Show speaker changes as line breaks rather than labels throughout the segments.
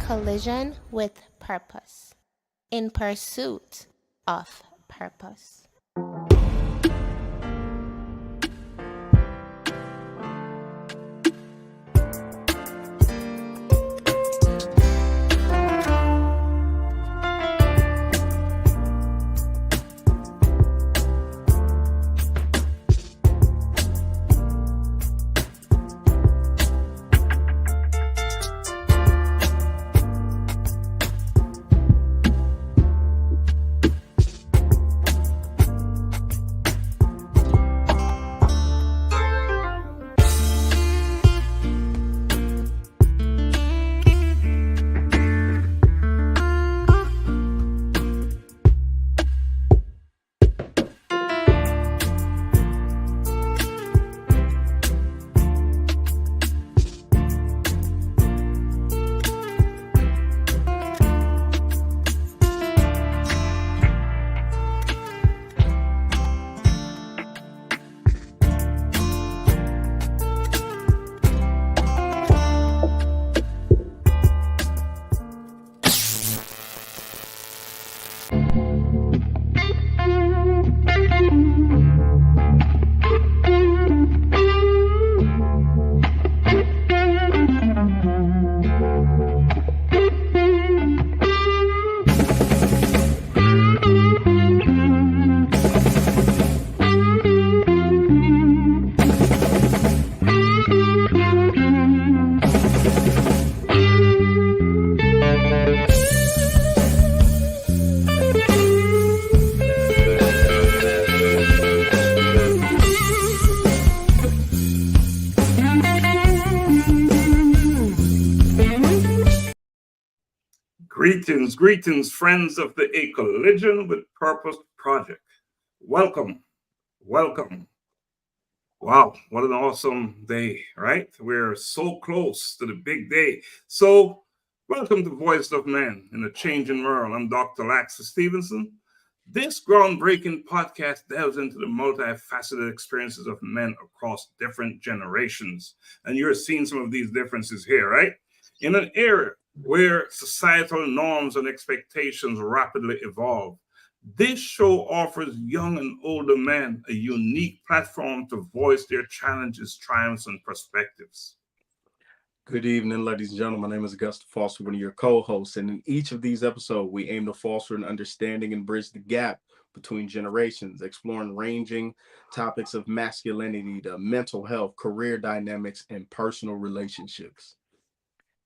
collision with purpose, in pursuit of purpose.
Greetings, friends of the A Collision with Purpose Project. Welcome. Wow, what an awesome day, right? We're so close to the big day. So, welcome to Voice of Man in a Changing World. I'm Dr. Laxley Stephenson. This groundbreaking podcast delves into the multifaceted experiences of men across different generations. And you're seeing some of these differences here, right? In an era where societal norms and expectations rapidly evolve, this show offers young and older men a unique platform to voice their challenges, triumphs, and perspectives.
Good evening, ladies and gentlemen. My name is Augusta Foster, one of your co-hosts. And in each of these episodes, we aim to foster an understanding and bridge the gap between generations, exploring ranging topics of masculinity to mental health, career dynamics, and personal relationships.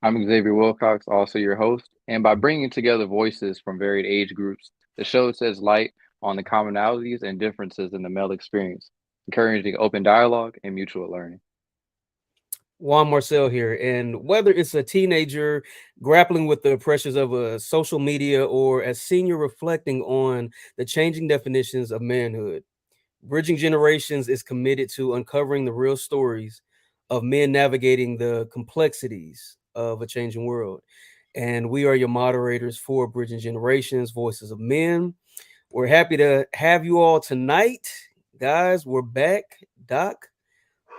I'm Xavier Willcox, also your host, and by bringing together voices from varied age groups, the show sheds light on the commonalities and differences in the male experience, encouraging open dialogue and mutual learning.
Juan Marcel here, and whether it's a teenager grappling with the pressures of a social media or a senior reflecting on the changing definitions of manhood, Bridging Generations is committed to uncovering the real stories of men navigating the complexities of a changing world. And we are your moderators for Bridging Generations, Voices of Men. We're happy to have you all tonight. Guys, we're back. Doc,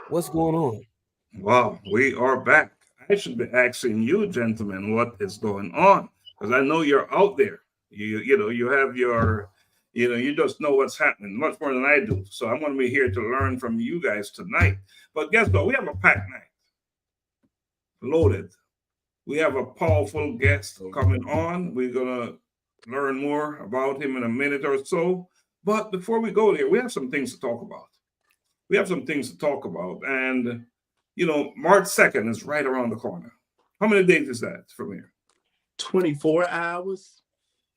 what's going on?
Wow, we are back. I should be asking you, gentlemen, what is going on, because I know you're out there. You have your, you just know what's happening much more than I do. So I'm going to be here to learn from you guys tonight. But guess what? We have a packed night, loaded. We have a powerful guest coming on. We're going to learn more about him in a minute or so. But before we go there, we have some things to talk about. And, March 2nd is right around the corner. How many days is that from here?
24 hours.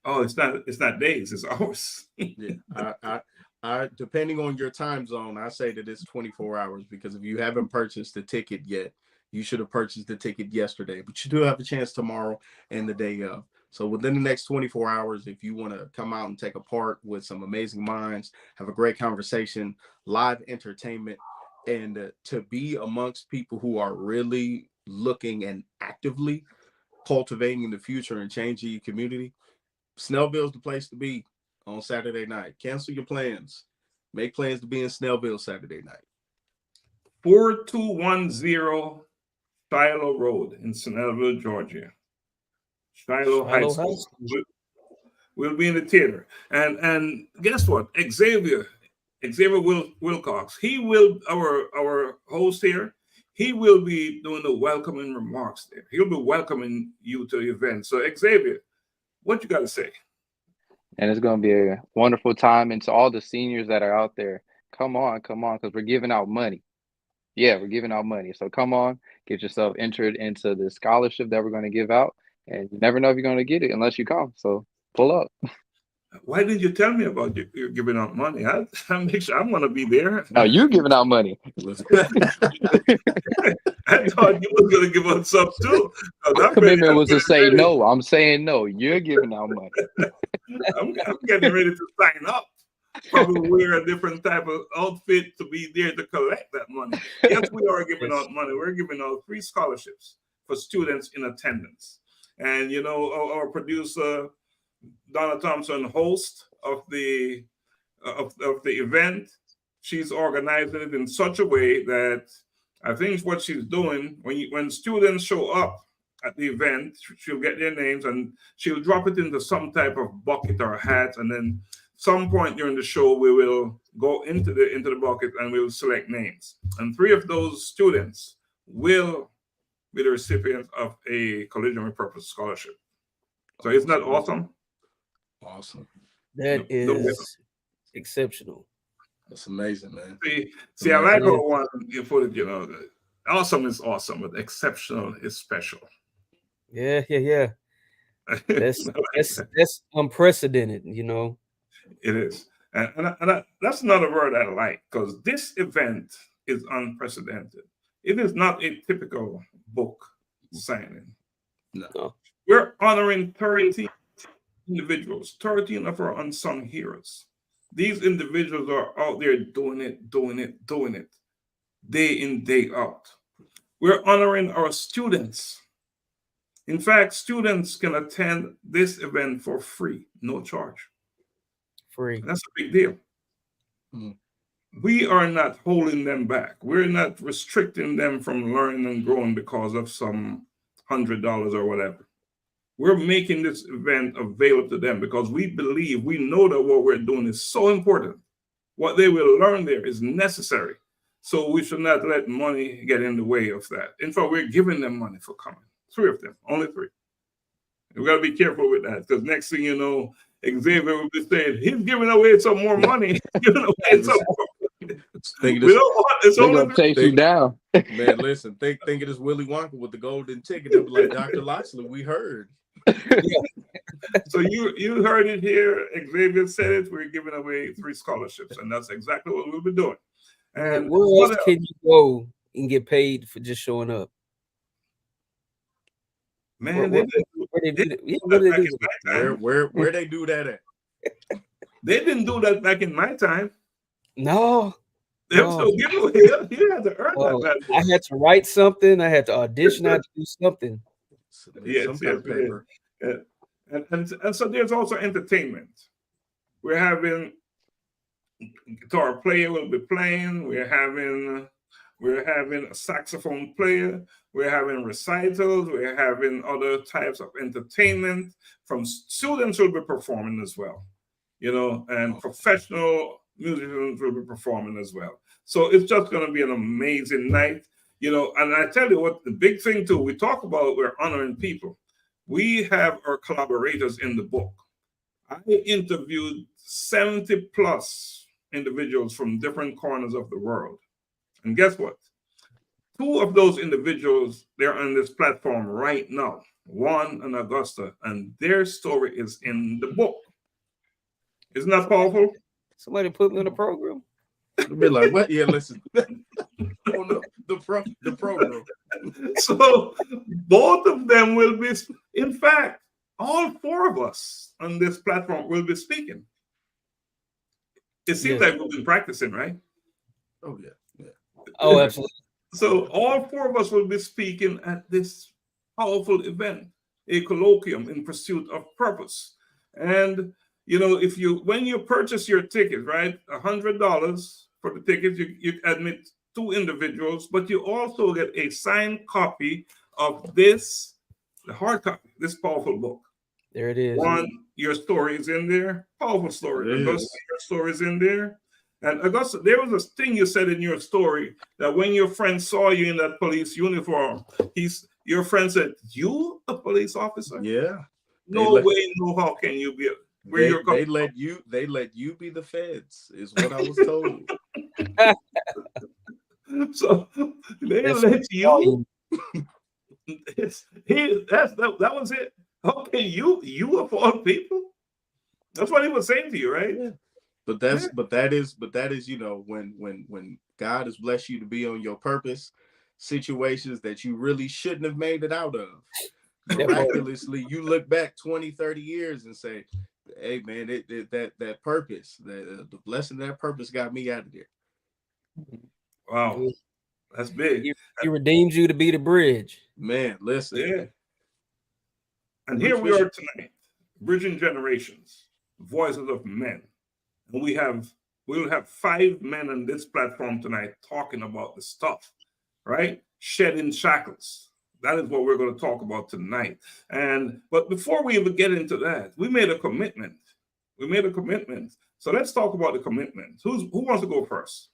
Oh, it's not days, it's hours.
Yeah, I depending on your time zone, I say that it's 24 hours, because if you haven't purchased the ticket yet, you should have purchased the ticket yesterday, but you do have a chance tomorrow and the day of. So within the next 24 hours, if you want to come out and take a part with some amazing minds, have a great conversation, live entertainment, and to be amongst people who are really looking and actively cultivating the future and changing your community, Snellville's the place to be on Saturday night. Cancel your plans. Make plans to be in Snellville Saturday night.
4210 Shiloh Road in Snellville, Georgia. Shiloh High
Shiloh
School.
High School.
We'll be in the theater. And guess what? Xavier Willcox, he will, our host here, he will be doing the welcoming remarks there. He'll be welcoming you to the event. So Xavier, what you got to say?
And it's going to be a wonderful time. And to all the seniors that are out there, come on, because we're giving out money. Yeah, we're giving out money. So come on, get yourself entered into the scholarship that we're going to give out. And you never know if you're going to get it unless you come. So pull up.
Why didn't you tell me about you giving out money? I make sure I'm going to be there.
No, you're giving out money.
I thought you were going to give us some too.
My commitment was to say no. I'm saying no. You're giving out money.
I'm getting ready to sign up. Probably wear a different type of outfit to be there to collect that money. Yes, we are giving out money. We're giving out 3 scholarships for students in attendance. And, you know, our producer, Donna Thompson, host of the event, she's organizing it in such a way that I think what she's doing, when students show up at the event, she'll get their names and she'll drop it into some type of bucket or hat, and then some point during the show we will go into the bucket and we'll select names. And 3 of those students will be the recipients of a Collision with Purpose scholarship. So isn't that awesome?
Awesome.
That is exceptional.
That's amazing, man.
See, I like how one you put it, you know, awesome is awesome, but exceptional is special.
Yeah. That's unprecedented, you know.
It is. And that's another word I like, because this event is unprecedented. It is not a typical book signing.
No.
We're honoring 13 individuals, 13 of our unsung heroes. These individuals are out there doing it, day in, day out. We're honoring our students. In fact, students can attend this event for free, no charge.
Free.
And that's a big deal. We are not holding them back. We're not restricting them from learning and growing because of some $100 or whatever. We're making this event available to them because we know that what we're doing is so important. What they will learn there is necessary. So we should not let money get in the way of that. In fact, we're giving them money for coming. 3 of them, only 3. We got to be careful with that, because next thing you know, Xavier will be saying, he's giving away some more money. Giving away some more money. We don't want this.
They're going to chase you down.
Man, listen, think of this Willy Wonka with the golden ticket. They'll be like, Dr. Laxley, we heard.
So you heard it here. Xavier said it. We're giving away 3 scholarships, and that's exactly what we'll be doing. And
where else can you go and get paid for just showing up?
Man,
where they do that at?
They didn't do that back in my time.
No.
There was no giveaway. You had to earn that.
I had to write something. I had to audition. I had to do something.
Yes. And so there's also entertainment. We're having guitar player will be playing. We're having a saxophone player. We're having recitals. We're having other types of entertainment. From students will be performing as well, you know, and professional musicians will be performing as well. So it's just going to be an amazing night, you know. And I tell you what, the big thing too, we talk about we're honoring people. We have our collaborators in the book. I interviewed 70 plus individuals from different corners of the world. And guess what? 2 of those individuals, they're on this platform right now, Juan and Augusta, and their story is in the book. Isn't that powerful?
Somebody put me in the program.
You'll be like, what? Yeah, listen. the program.
So both of them will be, in fact, all 4 of us on this platform will be speaking. It seems like we've been practicing, right?
Oh, yeah.
Oh, absolutely.
So all 4 of us will be speaking at this powerful event, a colloquium in pursuit of purpose. And you know, when you purchase your ticket, right, $100 for the ticket, you admit 2 individuals, but you also get a signed copy of this the hard copy, this powerful book.
There it is.
One, your story is in there. Powerful story. Augusta, your story is in there. And Augusta, there was a thing you said in your story that when your friend saw you in that police uniform, your friend said, "You a police officer?"
Yeah.
No way, no how can you be?
They let you be the feds, is what I was told.
So they let you. That was it. Okay, you of all people. That's what he was saying to you, right?
Yeah. But that is, you know, when God has blessed you to be on your purpose, situations that you really shouldn't have made it out of. Miraculously, you look back 20, 30 years and say, hey man, that purpose, the blessing of that purpose got me out of there.
Wow. That's big.
He redeemed you to be the bridge.
Man, listen.
Yeah. And here we are tonight, bridging generations, voices of men. And we'll have 5 men on this platform tonight talking about the stuff, right? Shedding shackles. That is what we're going to talk about tonight. But before we even get into that, we made a commitment. So let's talk about the commitment. Who wants to go first?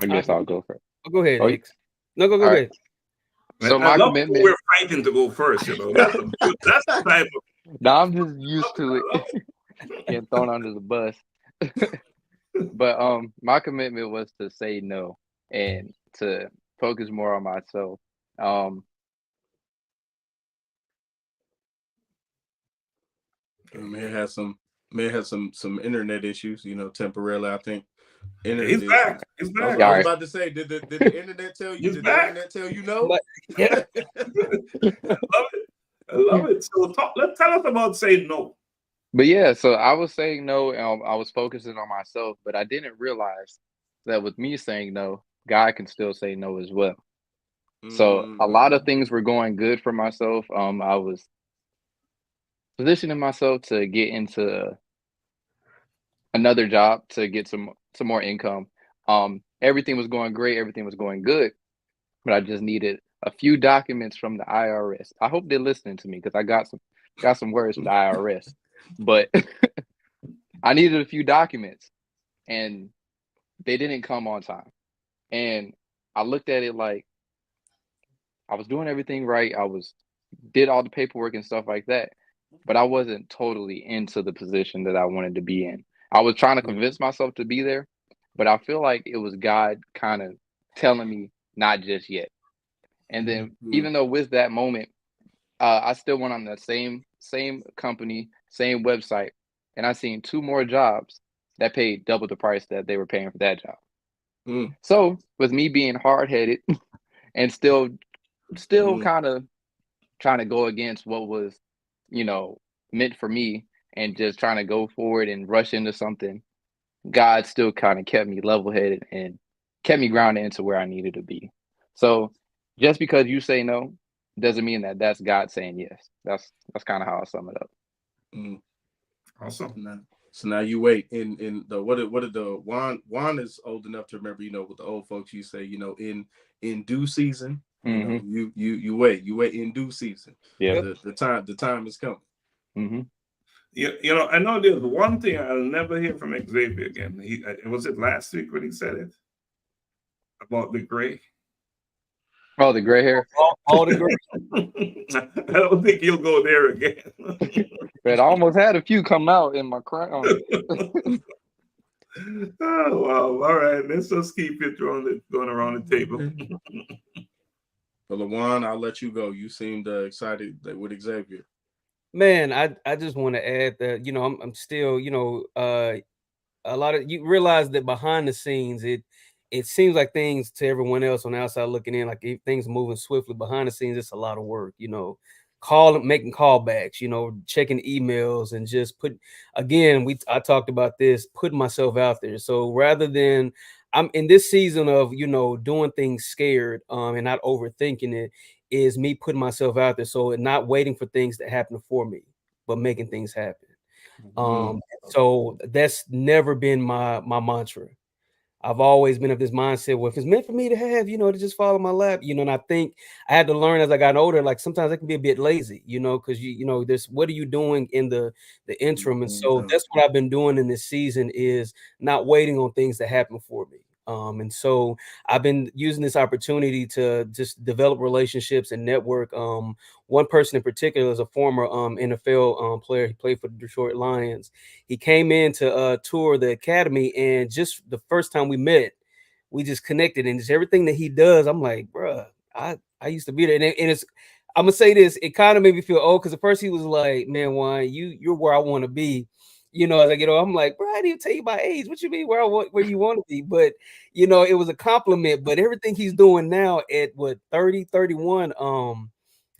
I guess I'll go first.
Go ahead.
Oh,
no, go ahead.
So my commitment.
We're fighting to go first, you know. That's the type of.
No, I'm just used to it. Getting thrown under the bus. But my commitment was to say no and to focus more on myself.
May have some internet issues, you know, temporarily. I think.
He's back. He's back.
I was about to say, did the internet tell you? Did the internet tell you no?
Yeah.
I love it. So tell us about saying no.
But yeah, so I was saying no, and I was focusing on myself, but I didn't realize that with me saying no, God can still say no as well. So a lot of things were going good for myself. I was positioning myself to get into another job to get some more income. Everything was going great, everything was going good, but I just needed a few documents from the IRS. I hope they're listening to me because I got some words from the IRS, but I needed a few documents and they didn't come on time. And I looked at it like I was doing everything right. Did all the paperwork and stuff like that, but I wasn't totally into the position that I wanted to be in. I was trying to convince myself to be there, but I feel like it was God kind of telling me not just yet. And then even though with that moment, I still went on the same company, same website, and I seen 2 more jobs that paid double the price that they were paying for that job. So with me being hard-headed and still kind of trying to go against what was, you know, meant for me and just trying to go forward and rush into something, God still kind of kept me level-headed and kept me grounded into where I needed to be. So just because you say no doesn't mean that that's God saying yes. That's kind of how I sum it up.
Awesome.
So now you wait in the what did the Juan is old enough to remember, you know, with the old folks you say, you know, in due season, you know, you wait in due season.
Yeah.
The time is coming.
You know, I know there's one thing I'll never hear from Xavier again. Was it last week when he said it about the gray?
Oh, the gray hair.
All the gray.
I don't think he'll go there again.
But I almost had a few come out in my crown.
Oh wow! All right, let's just keep it going around the table.
But Lavon, I'll let you go. You seemed excited with Xavier.
Man, I just want to add that, you know, I'm still, you know, a lot of you realize that behind the scenes, it seems like things to everyone else on the outside looking in, like things are moving swiftly. Behind the scenes, it's a lot of work, you know, making callbacks, you know, checking emails, and just I talked about this, putting myself out there. So rather than I'm in this season of, you know, doing things scared and not overthinking it, is me putting myself out there. So not waiting for things to happen for me, but making things happen. So that's never been my mantra. I've always been of this mindset, well, if it's meant for me to have, to just follow my lap, and I think I had to learn as I got older, like sometimes I can be a bit lazy, because there's what are you doing in the interim? And so that's what I've been doing in this season, is not waiting on things to happen for me. And so I've been using this opportunity to just develop relationships and network. One person in particular is a former NFL player. He played for the Detroit Lions. He came in to tour the academy, and just the first time we met, we just connected, and just everything that he does, I'm like, bruh, I used to be there. And it's, I'm gonna say this, it kind of made me feel old, because at first he was like, man, Juan, you're where I want to be. As I get older, I'm like, bro, I didn't tell you my age. What you mean where you want to be? But it was a compliment. But everything he's doing now at 30, 31,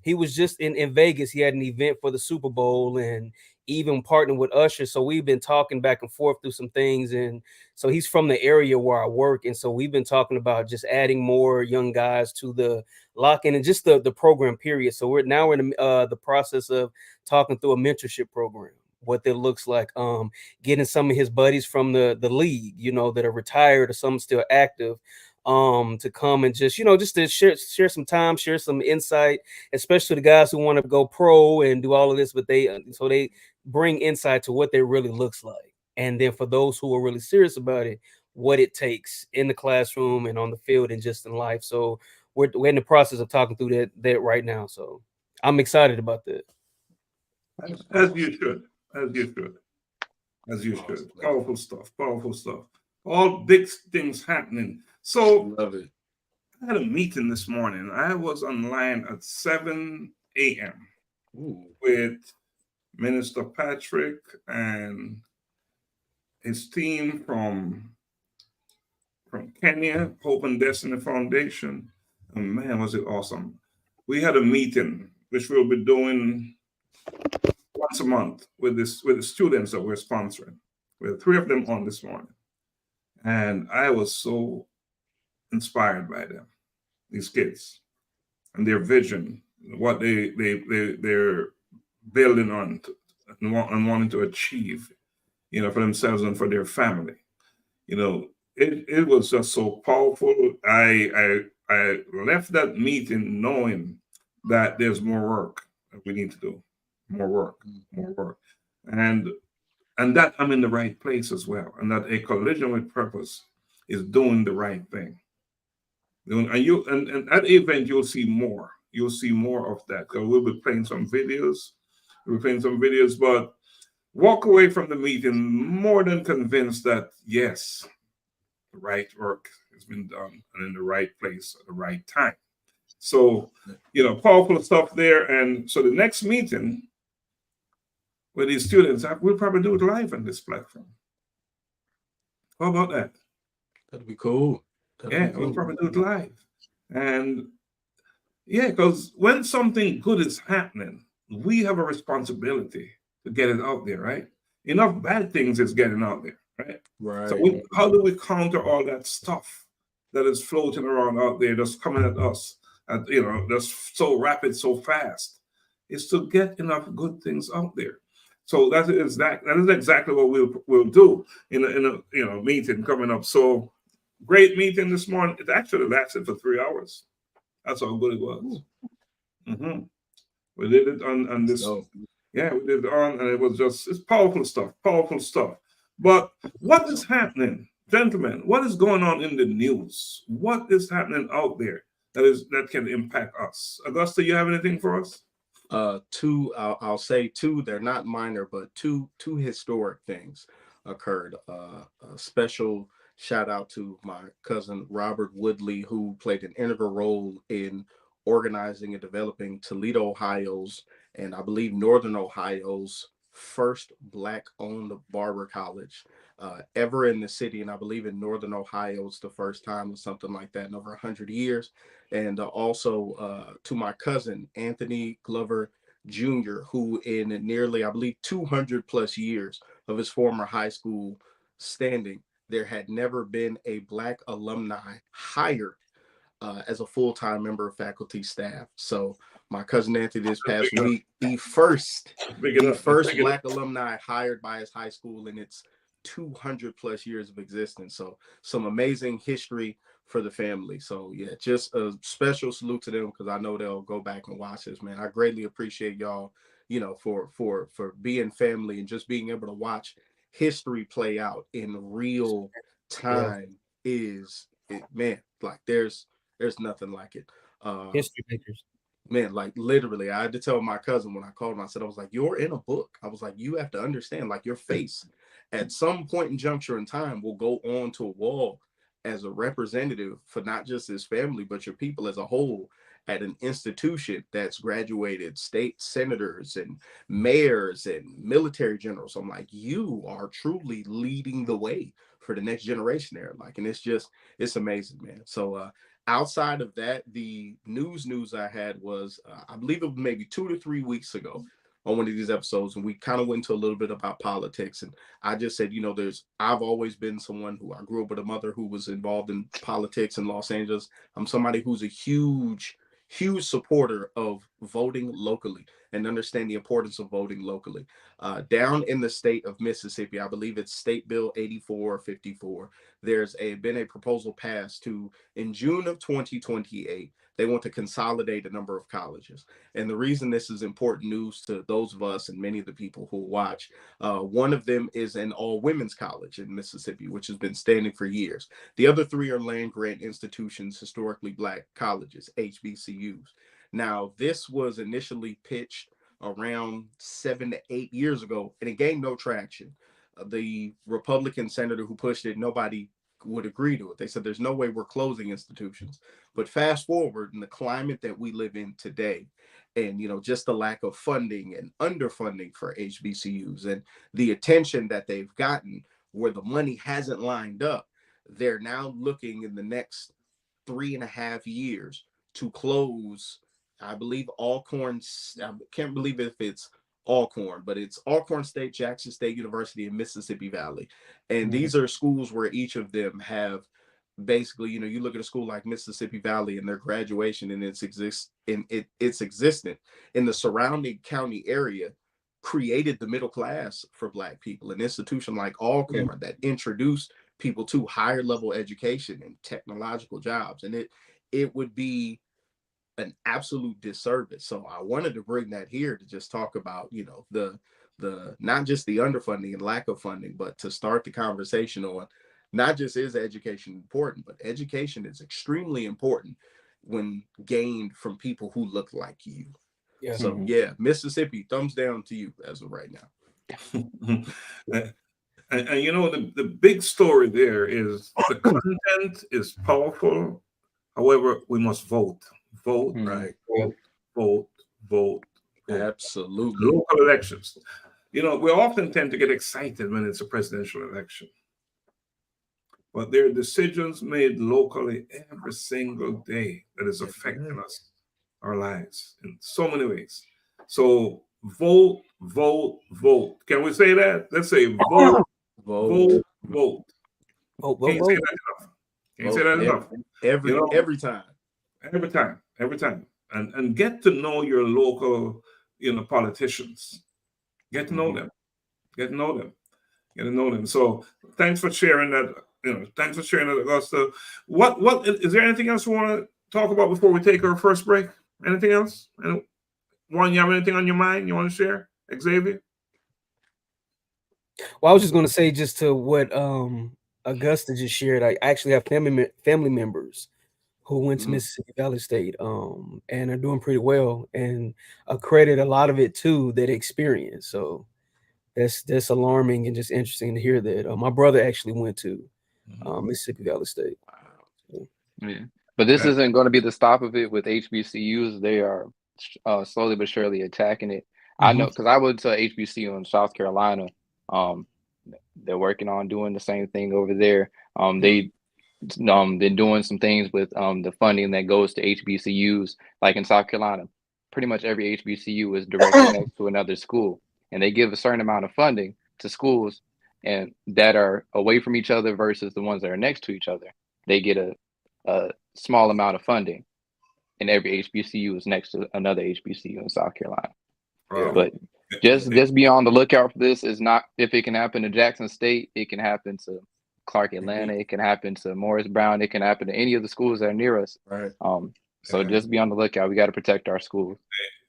he was just in Vegas. He had an event for the Super Bowl, and even partnered with Usher. So we've been talking back and forth through some things. And so he's from the area where I work. And so we've been talking about just adding more young guys to the lock-in and just the program period. So we're in the process of talking through a mentorship program, what that looks like, getting some of his buddies from the league, that are retired or some still active, to come and just to share some time, share some insight, especially the guys who want to go pro and do all of this, but they bring insight to what that really looks like. And then for those who are really serious about it, what it takes in the classroom and on the field and just in life. So we're in the process of talking through that right now. So I'm excited about that.
As you should. Powerful stuff. All big things happening. So
Love it.
I had a meeting this morning. I was online at 7 a.m. with Minister Patrick and his team from Kenya, Hope and Destiny Foundation. And man, was it awesome. We had a meeting, which we'll be doing once a month with the students that we're sponsoring. We had 3 of them on this morning. And I was so inspired by them, these kids, and their vision, what they're building on and wanting to achieve, for themselves and for their family. It was just so powerful. I left that meeting knowing that there's more work that we need to do. More work. And that I'm in the right place as well. And that a collision with purpose is doing the right thing. And at the event, you'll see more. You'll see more of that. Because we'll be playing some videos. But walk away from the meeting more than convinced that, yes, the right work has been done and in the right place at the right time. So, powerful stuff there. And so the next meeting with these students, we'll probably do it live on this platform. How about that?
That'd be cool.
We'll probably do it live. And because when something good is happening, we have a responsibility to get it out there, right? Enough bad things is getting out there, right?
Right.
So how do we counter all that stuff that is floating around out there, that's coming at us, that's so rapid, so fast? Is to get enough good things out there. So that is exactly what we'll do in a meeting coming up. So great meeting this morning. It actually lasted for 3 hours. That's how good it was. Mm-hmm. We did it on this. Yeah, we did it on, and it's powerful stuff. But what is happening, gentlemen? What is going on in the news? What is happening out there that can impact us? Augusta, you have anything for us?
I'll say 2. They're not minor, but two historic things occurred. A special shout out to my cousin Robert Woodley, who played an integral role in organizing and developing Toledo, Ohio's, and I believe Northern Ohio's first Black-owned barber college ever in the city. And I believe in Northern Ohio, it's the first time or something like that in over 100 years. And also to my cousin, Anthony Glover Jr., who in nearly, I believe, 200 plus years of his former high school standing, there had never been a Black alumni hired as a full-time member of faculty staff. So my cousin Anthony this past week, the first Black alumni hired by his high school in its 200 plus years of existence. So some amazing history for the family. So yeah, just a special salute to them, because I know they'll go back and watch this, man. I greatly appreciate y'all, you know, for being family and just being able to watch history play out in real time. Is it, man, like there's nothing like it.
History makers.
Man, like literally, I had to tell my cousin when I called him, I said, I was like, you're in a book. I was like, you have to understand, like, your face at some point in juncture in time will go on to a wall as a representative for not just his family, but your people as a whole, at an institution that's graduated state senators and mayors and military generals. I'm like, you are truly leading the way for the next generation there. Like, and it's amazing, man. So, outside of that, the news I had was, I believe it was maybe 2 to 3 weeks ago on one of these episodes, and we kind of went into a little bit about politics. And I just said, you know, I've always been someone who, I grew up with a mother who was involved in politics in Los Angeles. I'm somebody who's a huge supporter of voting locally and understand the importance of voting locally. Down in the state of Mississippi, I believe it's State Bill 84 or 54. There's been a proposal passed to, in June of 2028, they want to consolidate a number of colleges. And the reason this is important news to those of us and many of the people who watch, one of them is an all-women's college in Mississippi, which has been standing for years. The other three are land-grant institutions, historically Black colleges, HBCUs. Now, this was initially pitched around 7 to 8 years ago, and it gained no traction. The Republican senator who pushed it, nobody would agree to it. They said there's no way we're closing institutions. But fast forward in the climate that we live in today, and you know, just the lack of funding and underfunding for HBCUs and the attention that they've gotten where the money hasn't lined up, they're now looking in the next 3.5 years to close, I believe, Alcorn. I can't believe if it's Alcorn, but it's Alcorn State, Jackson State University, and Mississippi Valley. And these are schools where each of them have basically, you know, you look at a school like Mississippi Valley and their graduation and its existence in the surrounding county area created the middle class for Black people. An institution like Alcorn that introduced people to higher level education and technological jobs. And it would be an absolute disservice. So I wanted to bring that here to just talk about, you know, the not just the underfunding and lack of funding, but to start the conversation on not just is education important, but education is extremely important when gained from people who look like you.
Yeah.
So yeah, Mississippi, thumbs down to you as of right now.
And you know, the big story there is the content is powerful. However, we must vote.
Right.
Vote.
Absolutely.
Local elections. You know, we often tend to get excited when it's a presidential election. But there are decisions made locally every single day that is affecting us, our lives, in so many ways. So vote. Can we say that? Let's say vote.
Vote.
Can't say that enough. Can't say that enough.
Every time.
Every time. And get to know your local, you know, politicians. Get to know them. So thanks for sharing that. You know, thanks for sharing that, Augusta. What is there anything else you want to talk about before we take our first break? Anything else? Juan, you have anything on your mind you want to share? Xavier?
Well, I was just going to say, just to what Augusta just shared, I actually have family members who went to Mississippi Valley State and are doing pretty well, and credit a lot of it to that experience. So that's alarming and just interesting to hear that. My brother actually went to Mississippi Valley State.
Yeah, but this isn't going to be the stop of it with HBCUs. They are slowly but surely attacking it. I know, because I went to HBCU in South Carolina. They're working on doing the same thing over there. They're doing some things with the funding that goes to HBCUs, like in South Carolina. Pretty much every HBCU is directly next to another school, and they give a certain amount of funding to schools and that are away from each other versus the ones that are next to each other. They get a small amount of funding, and every HBCU is next to another HBCU in South Carolina.
Wow.
But just be on the lookout for this. Is not if it can happen to Jackson State, it can happen to Clark Atlanta, it can happen to Morris Brown, it can happen to any of the schools that are near us.
Right.
So just be on the lookout. We got to protect our schools.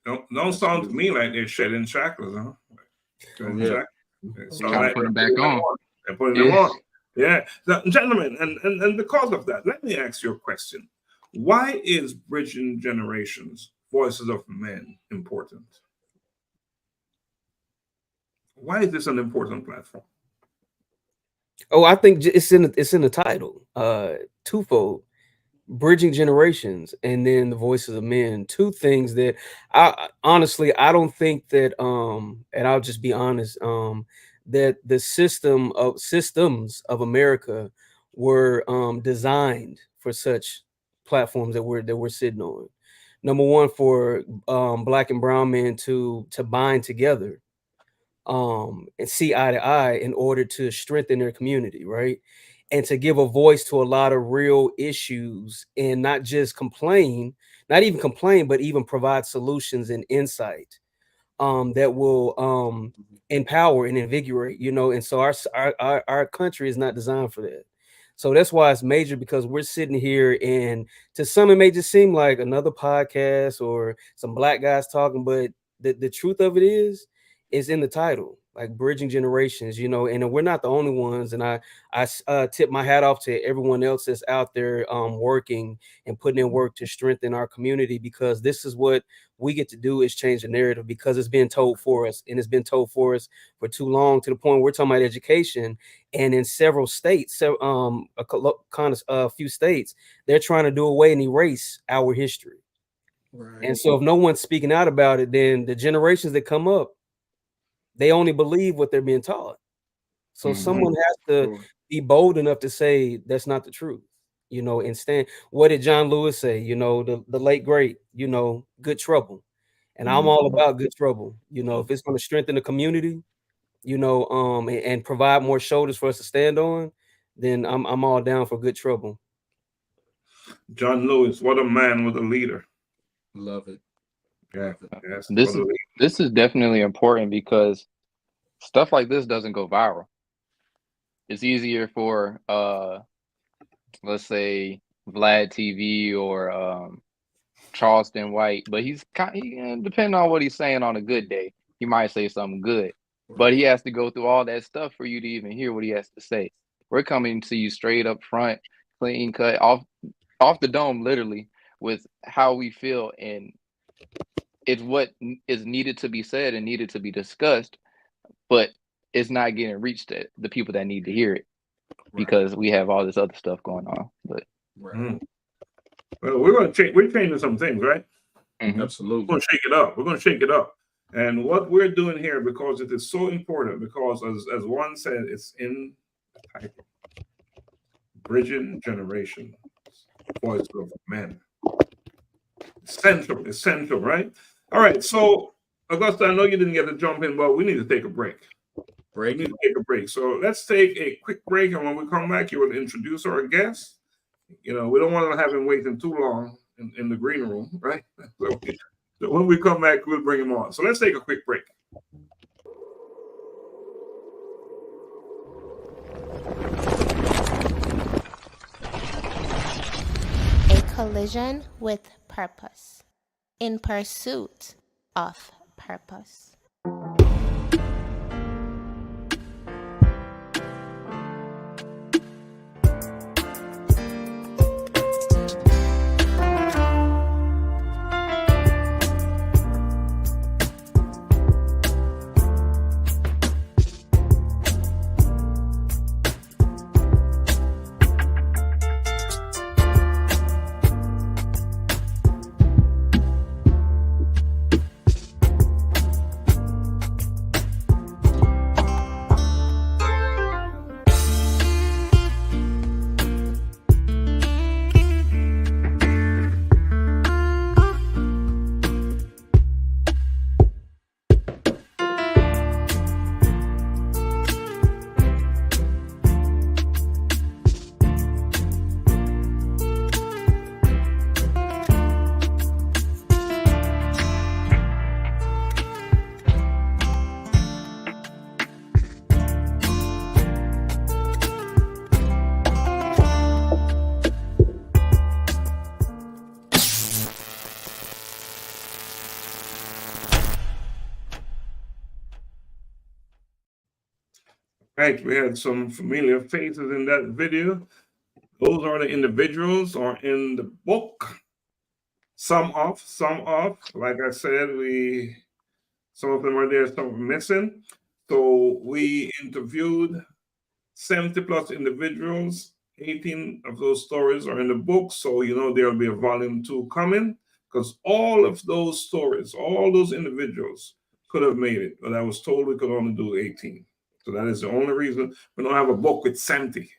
Don't sound to me like they're shedding shackles, huh?
Yeah.
Trying to put them back on.
And putting them on. Yeah. Now, gentlemen, and because of that, let me ask you a question. Why is Bridging Generations, Voices of Men, important? Why is this an important platform?
Oh, I think it's in the title. Twofold. Bridging generations and then the voices of men. Two things that I honestly don't think that and I'll just be honest, that the systems of America were designed for such platforms that we're sitting on. Number one, for Black and brown men to bind together and see eye to eye in order to strengthen their community, right? And to give a voice to a lot of real issues and not just complain, not even complain, but even provide solutions and insight that will empower and invigorate, you know. And so our country is not designed for that. So that's why it's major, because we're sitting here and to some it may just seem like another podcast or some black guys talking, but the truth of it is in the title, like Bridging Generations, you know. And we're not the only ones. And I tip my hat off to everyone else that's out there working and putting in work to strengthen our community, because this is what we get to do, is change the narrative, because it's been told for us, and it's been told for us for too long, to the point we're talking about education. And in several states, a few states, they're trying to do away and erase our history. Right. And so if no one's speaking out about it, then the generations that come up, they only believe what they're being taught. So someone has to be bold enough to say that's not the truth, you know, and stand. What did John Lewis say? You know, the late great, you know, good trouble. And I'm all about good trouble. You know, if it's going to strengthen the community, you know, and provide more shoulders for us to stand on, then I'm all down for good trouble.
John Lewis, what a man, what a leader.
Love it.
Yeah. Yes.
This is definitely important, because stuff like this doesn't go viral. It's easier for let's say Vlad TV or Charleston White, but he depending on what he's saying on a good day, he might say something good, but he has to go through all that stuff for you to even hear what he has to say. We're coming to you straight up front, clean cut, off the dome, literally, with how we feel, and it's what is needed to be said and needed to be discussed, but it's not getting reached to the people that need to hear it, because we have all this other stuff going on. But
well, we're changing some things, right?
Absolutely.
We're going to shake it up. We're going to shake it up. And what we're doing here, because it is so important, because as Juan said, it's in the title. Bridging Generations, Voice of Men. Essential, right? All right, so Augusta, I know you didn't get to jump in, but we need to take a break. We need to take a break. So let's take a quick break, and when we come back, you will introduce our guest. You know, we don't want to have him waiting too long in the green room, right? So when we come back, we'll bring him on. So let's take a quick break.
A collision with purpose, in pursuit of purpose.
Right, we had some familiar faces in that video. Those are the individuals are in the book. Some off, some off. Like I said, some of them are there, some are missing. So we interviewed 70 plus individuals. 18 of those stories are in the book. So there'll be a volume 2 coming because all of those stories, all those individuals could have made it, but I was told we could only do 18. So that is the only reason we don't have a book with 70.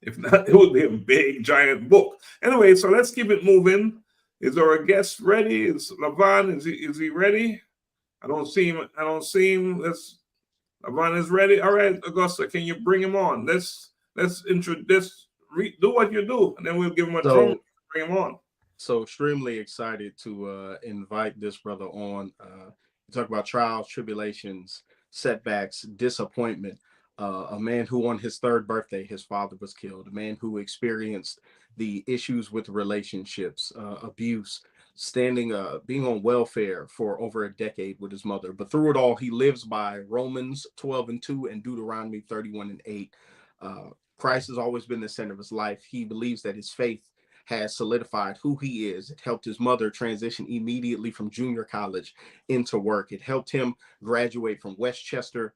If not, it would be a big, giant book. Anyway, so let's keep it moving. Is our guest ready? Is Lavon, is he ready? I don't see him. Lavon is ready. All right, Augusta, can you bring him on? Let's introduce, do what you do, and then we'll give him a drum. Bring him on.
So extremely excited to invite this brother on. Talk about trials, tribulations, setbacks, disappointment. A man who on his 3rd birthday, his father was killed. A man who experienced the issues with relationships, abuse, being on welfare for over a decade with his mother. But through it all, he lives by Romans 12:2 and Deuteronomy 31:8. Christ has always been the center of his life. He believes that his faith has solidified who he is. It helped his mother transition immediately from junior college into work. It helped him graduate from Westchester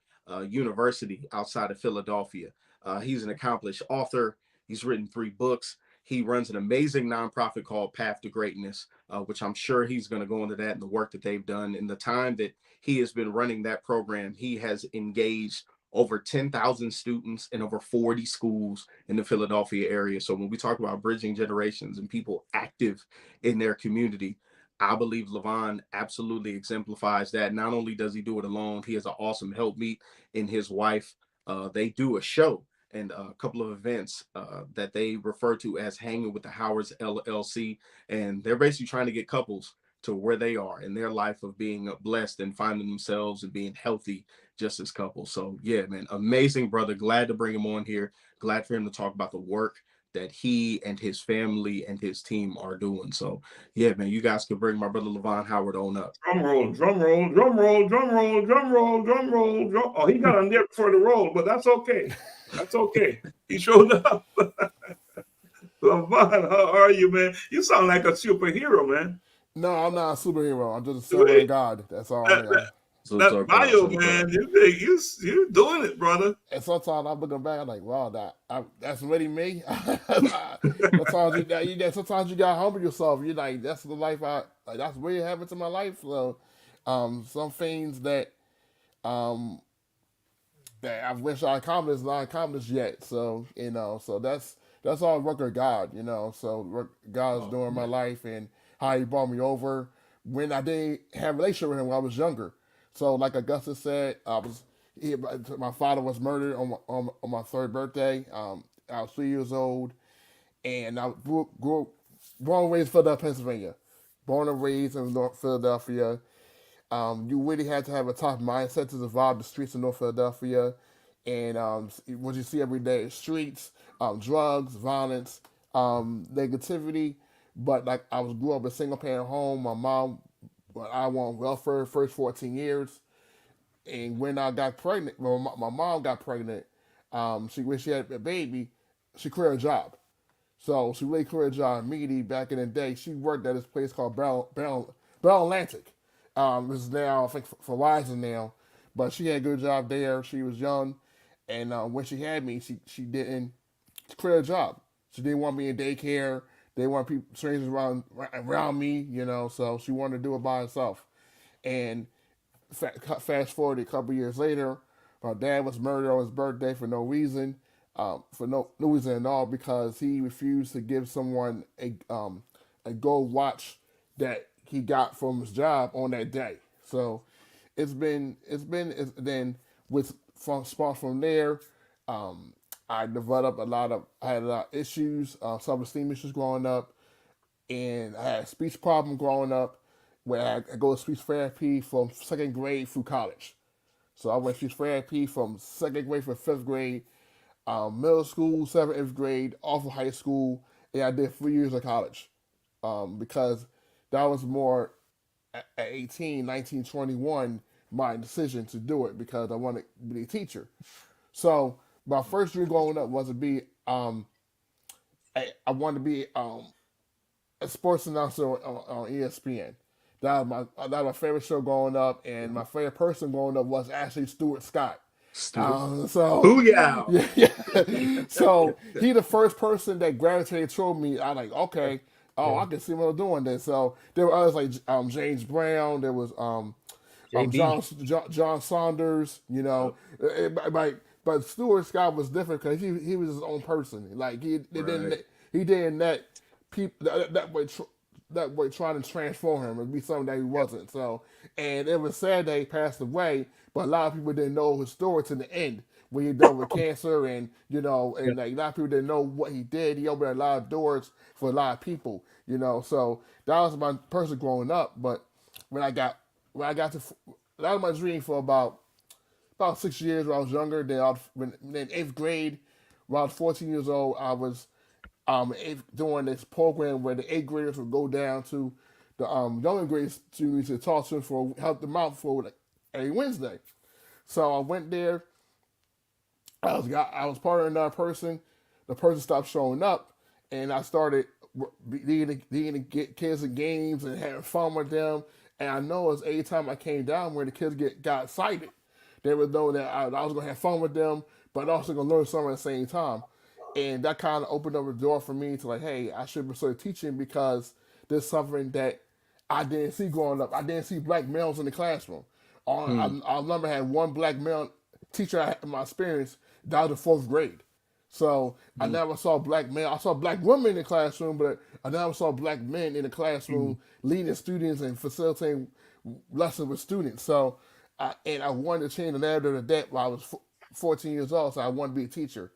University outside of Philadelphia. He's an accomplished author. He's written 3 books. He runs an amazing nonprofit called Path to Greatness, which I'm sure he's going to go into that and the work that they've done. In the time that he has been running that program, he has engaged over 10,000 students in over 40 schools in the Philadelphia area. So when we talk about bridging generations and people active in their community, I believe Lavon absolutely exemplifies that. Not only does he do it alone, he has an awesome helpmeet in his wife. They do a show and a couple of events that they refer to as Hanging with the Howards LLC. And they're basically trying to get couples to where they are in their life of being blessed and finding themselves and being healthy just as couples. So yeah, man, amazing brother. Glad to bring him on here. Glad for him to talk about the work that he and his family and his team are doing. So yeah, man, you guys could bring my brother Lavon Howard on up.
Drum roll, drum roll, drum roll, drum roll, drum roll, drum roll, drum. Oh, he got on there before the roll, but that's okay. That's okay. He showed up. Lavon, how are you, man? You sound like a superhero, man.
No, I'm not a superhero. I'm just a servant of God. That's all I am.
That bio, man, you're doing it, brother.
And sometimes I'm looking back, I'm like, wow, that's really me. Sometimes you gotta humble yourself. You're like, that's the life that's really happened to my life. So, some things that that I wish I accomplished, not accomplished yet. So so that's all work of God. So God's doing my life and how He brought me over when I didn't have a relationship with Him when I was younger. So, like Augusta said, my father was murdered on my 3rd birthday. I was 3 years old, and I born and raised in Philadelphia, Pennsylvania. Born and raised in North Philadelphia. You really had to have a tough mindset to survive the streets of North Philadelphia, and what you see every day: streets, drugs, violence, negativity. But like grew up in a single parent home. My mom, I won welfare first 14 years, and when I got pregnant, my mom got pregnant. When she had a baby, she quit her job. So she really quit her job immediately. Back in the day, she worked at this place called Bell Atlantic. This is now I think for Verizon now, but she had a good job there. She was young, and when she had me, she didn't quit her job. She didn't want me in daycare. They want people strangers around me, So she wanted to do it by herself. And fast forward a couple years later, my dad was murdered on his birthday for no reason, for no reason at all, because he refused to give someone a gold watch that he got from his job on that day. So then from there. I developed I had a lot of issues, self-esteem issues growing up, and I had a speech problem growing up where I go to speech therapy from 2nd grade through college. So I went to speech therapy from 2nd grade for 5th grade, middle school, 7th, 8th grade, off of high school, and I did 3 years of college because that was more at 18, 19, 21, my decision to do it because I wanted to be a teacher. So my first dream growing up was to be I wanted to be a sports announcer on ESPN. That was my favorite show growing up, and my favorite person growing up was actually Stuart Scott. So
Booyah!
yeah. So he the first person that gravitated toward me. I like, okay, I can see what I'm doing then. So there were others like James Brown. There was John Saunders. You know, but Stuart Scott was different because he was his own person. Like he didn't let people that way trying to transform him and be something that he wasn't. So, and it was sad that he passed away, but a lot of people didn't know his story to the end when he dealt with cancer, and and like a lot of people didn't know what he did. He opened a lot of doors for a lot of people, So that was my person growing up. But when I got to that was my dream for about 6 years when I was younger. Then eighth grade, when I was 14 years old, I was doing this program where the eighth graders would go down to the younger grade students to talk to them help them out for a Wednesday. So I went there. I was part of another person. The person stopped showing up, and I started leading the kids in games and having fun with them. And I know as every time I came down where the kids got excited, they would know that I was going to have fun with them, but also going to learn something at the same time. And that kind of opened up a door for me to like, hey, I should pursue teaching because there's something that I didn't see growing up. I didn't see black males in the classroom. I remember I had one black male teacher in my experience that was in fourth grade. So I never saw black men. I saw black women in the classroom, but I never saw black men in the classroom leading students and facilitating lessons with students. So, I wanted to change the narrative of that while I was 14 years old. So I wanted to be a teacher.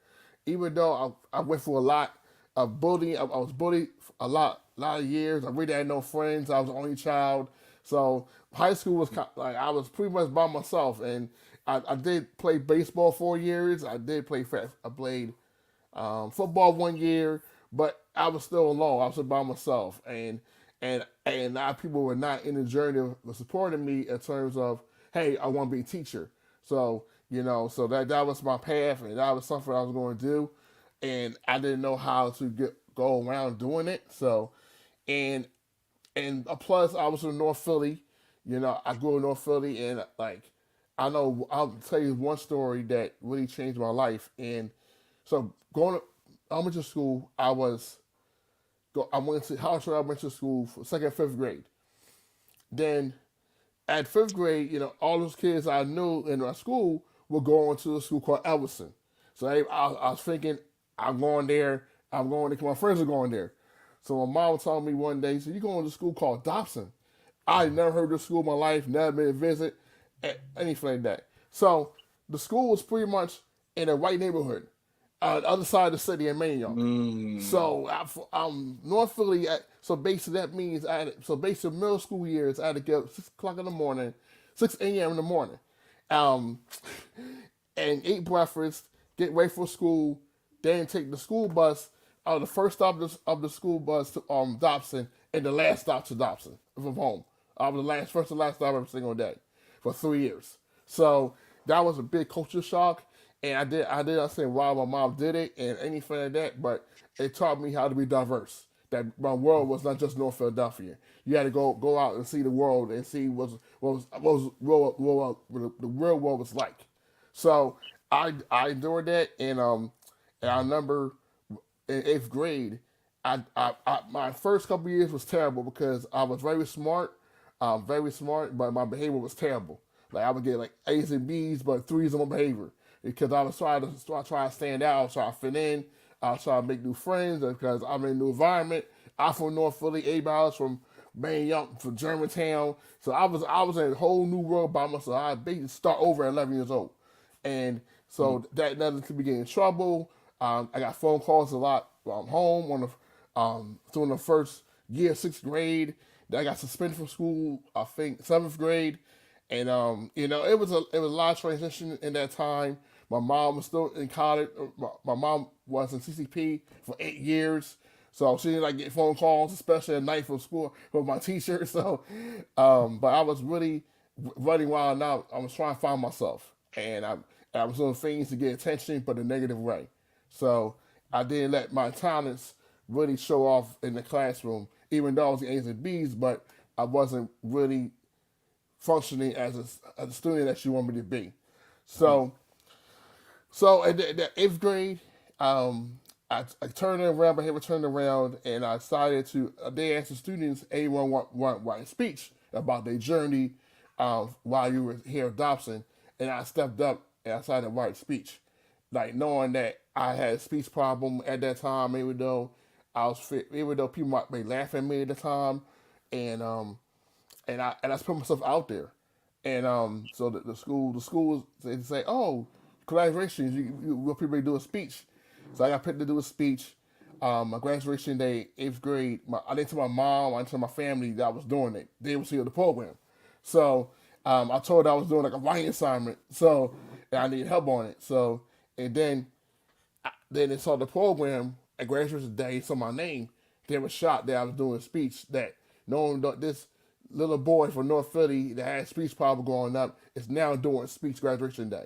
Even though I went through a lot of bullying, I was bullied a lot of years. I really had no friends. I was the only child. So high school was like I was pretty much by myself, and I did play baseball 4 years. I played football 1 year, but I was still alone. I was by myself, and a lot of people were not in the journey of supporting me in terms of, hey, I want to be a teacher. So so that was my path, and that was something I was going to do, and I didn't know how to go around doing it. So, and plus I was in North Philly. I grew up in North Philly, and like I'll tell you one story that really changed my life. And so going to elementary school, I went to school for second and fifth grade. Then at fifth grade, all those kids I knew in my school were going to a school called Everson. So I was thinking, I'm going there. My friends are going there. So my mom told me one day, so you going to a school called Dobson. I had never heard of this school in my life, never been to visit, anything like that. So the school was pretty much in a white neighborhood, the other side of the city in Manayunk. So North Philly. So basically that means basically middle school years I had to get up 6 o'clock in the morning, 6 a.m. in the morning, and eat breakfast, get ready for school, then take the school bus. The first stop of the school bus to Dobson, and the last stop to Dobson from home. First and last stop every single day for 3 years. So that was a big culture shock, and I did understand why my mom did it and anything like that. But it taught me how to be diverse. That my world was not just North Philadelphia. You had to go out and see the world and see what the real world was like. So I endured that, and I remember in eighth grade, my first couple years was terrible because I was very smart, but my behavior was terrible. Like I would get like A's and B's, but threes on my behavior because I was trying to stand out, I was trying to fit in, I was trying to make new friends because I'm in a new environment. I'm from North Philly, 8 miles from Manayunk, from Germantown, so I was in a whole new world by myself. I basically start over at 11 years old, and so that nothing could be getting in trouble. I got phone calls a lot while I'm home during the first year, 6th grade. Then I got suspended from school, I think 7th grade, and it was a lot of transition in that time. My mom was still in college. My mom was in CCP for 8 years, so she didn't like get phone calls, especially at night from school from my teacher. So, but I was really running wild out. I was trying to find myself, and I was doing things to get attention, but a negative way. So I didn't let my talents really show off in the classroom, even though I was the A's and B's, but I wasn't really functioning as a student that she wanted me to be. So so in the eighth grade, I turned it around, my head turned around, and I decided to. They asked the students, anyone want write a speech about their journey while you were here at Dobson, and I stepped up and I decided to write a speech, like knowing that I had a speech problem at that time, even though I was fit, even though people might be laughing at me at the time, and and I just put myself out there, and so the schools they say, oh, congratulations, you will probably do a speech, so I got picked to do a speech. My graduation day, eighth grade, I didn't tell my mom, I didn't tell my family that I was doing it. They would see the program, so I told her I was doing like a writing assignment, so and I needed help on it. So and then they saw the program at graduation day, saw my name. They were shocked that I was doing a speech. That knowing that this little boy from North Philly that had speech problem growing up is now doing speech graduation day.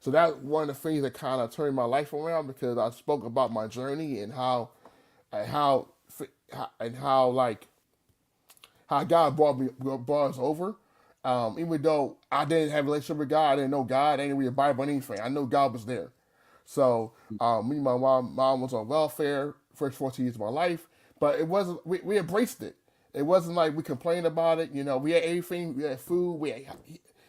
So that's one of the things that kind of turned my life around because I spoke about my journey and and how and how like how God brought us over. Even though I didn't have a relationship with God, I didn't know God, I didn't read the Bible or anything. I know God was there. So me and my mom was on welfare first 14 years of my life, but it wasn't. We embraced it. It wasn't like we complained about it. You know, we had everything. We had food. We had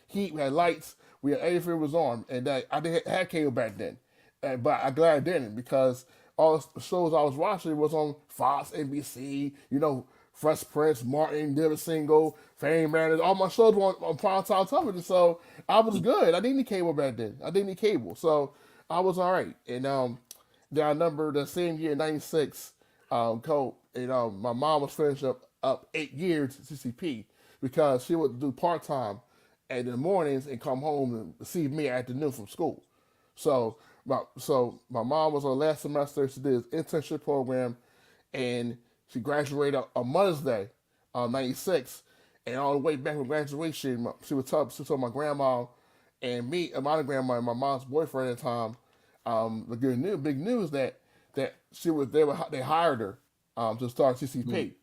heat. We had lights. We had everything was on. And I didn't have cable back then, but I'm glad I didn't because all the shows I was watching was on Fox, NBC. You know, Fresh Prince, Martin, Never Single, Fame Matters. All my shows were on primetime television, so I was good. I didn't need cable back then. I didn't need cable, so I was all right. And then I remember the same year, '96, my mom was finishing up 8 years at CCP because she would do part time in the mornings and come home and see me at afternoon from school. So my mom was on last semester. She did this internship program, and she graduated on Mother's Day, '96. And all the way back from graduation, she told my grandma and me, and my grandma and my mom's boyfriend at the time, the big news that they hired her to start CCP.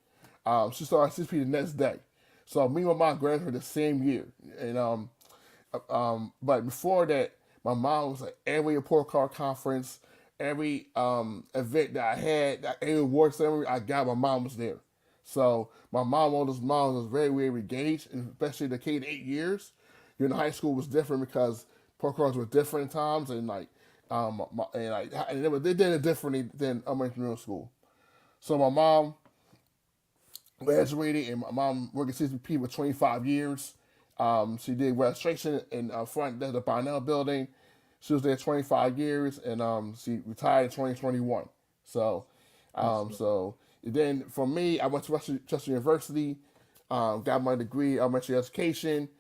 She started CCP the next day. So me and my mom graduated the same year, and but before that, my mom was at every report card conference, every event that I had, every award ceremony I got, my mom was there. So my mom, all those moms was very, very engaged, and especially the K to 8 years. You know, high school was different because report cards were different times, and they did it differently than elementary middle school. So my mom graduated, and my mom worked at CCP for 25 years. She did registration in front of the Barnell building. She was there 25 years, and she retired in 2021. So then for me, I went to Chester University, got my degree in elementary education.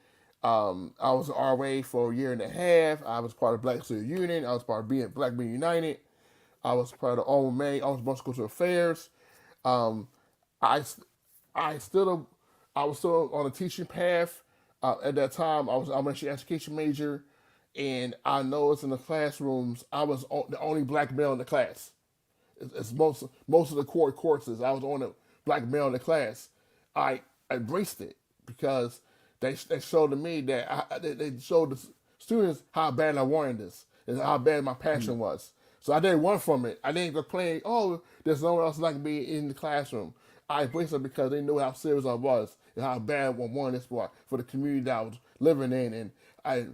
I was an RA for a year and a half. I was part of Black Student Union. I was part of Black Being United. I was part of Alma May, Alma Multicultural Affairs. Um, I, I was still on a teaching path. At that time, I was an elementary education major, and I noticed in the classrooms I was the only black male in the class. It's most of the core courses I was on a black male in the class. I embraced it because they showed to me that they showed the students how bad I wanted this and how bad my passion was. So I didn't run from it. I didn't complain, oh, there's no one else like me in the classroom. I embraced it because they knew how serious I was and how bad I wanted this for the community that I was living in. And I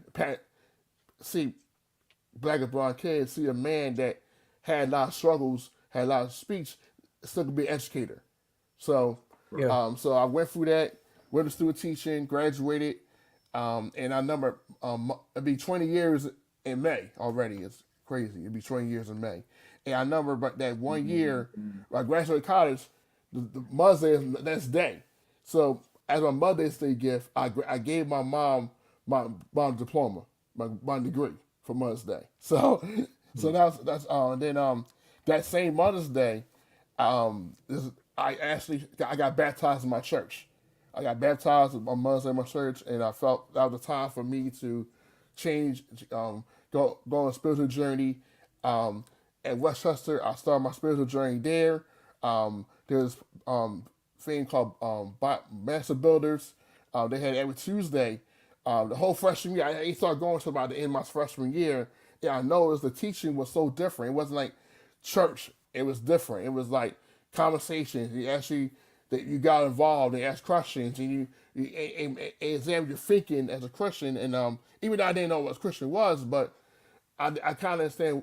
see black and brown kids, see a man that had a lot of struggles, had a lot of speech, still could be an educator. So,
Yeah.
so I went through that, went to student teaching, graduated, and I remember it'd be 20 years in May already. It's crazy. It'd be 20 years in May, and I remember but that one year I graduated college, the Mother's Day is the next day. So as my Mother's Day gift, I gave my mom my diploma, my degree for Mother's Day. So that's then that same Mother's Day, I got baptized in my church. I got baptized on Mother's Day in my church, and I felt that was the time for me to change, go on a spiritual journey. At Westchester, I started my spiritual journey there. There's thing called Master Builders. They had every Tuesday. The whole freshman year, I ain't started going to about the end of my freshman year. Yeah, I noticed the teaching was so different. It wasn't like church. It was different. It was like conversations. You actually that you got involved and asked questions and you examined your thinking as a Christian. And even though I didn't know what Christian was, but I kind of understand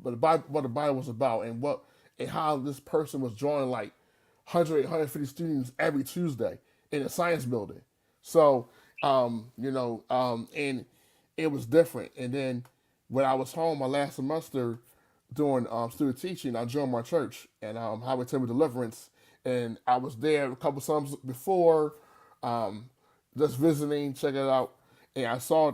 what the Bible was about and how this person was drawing like 150 students every Tuesday in a science building. So, and it was different. And then when I was home my last semester doing student teaching, I joined my church and Highway Temple Deliverance. And I was there a couple summers before, just visiting, checking it out. And I saw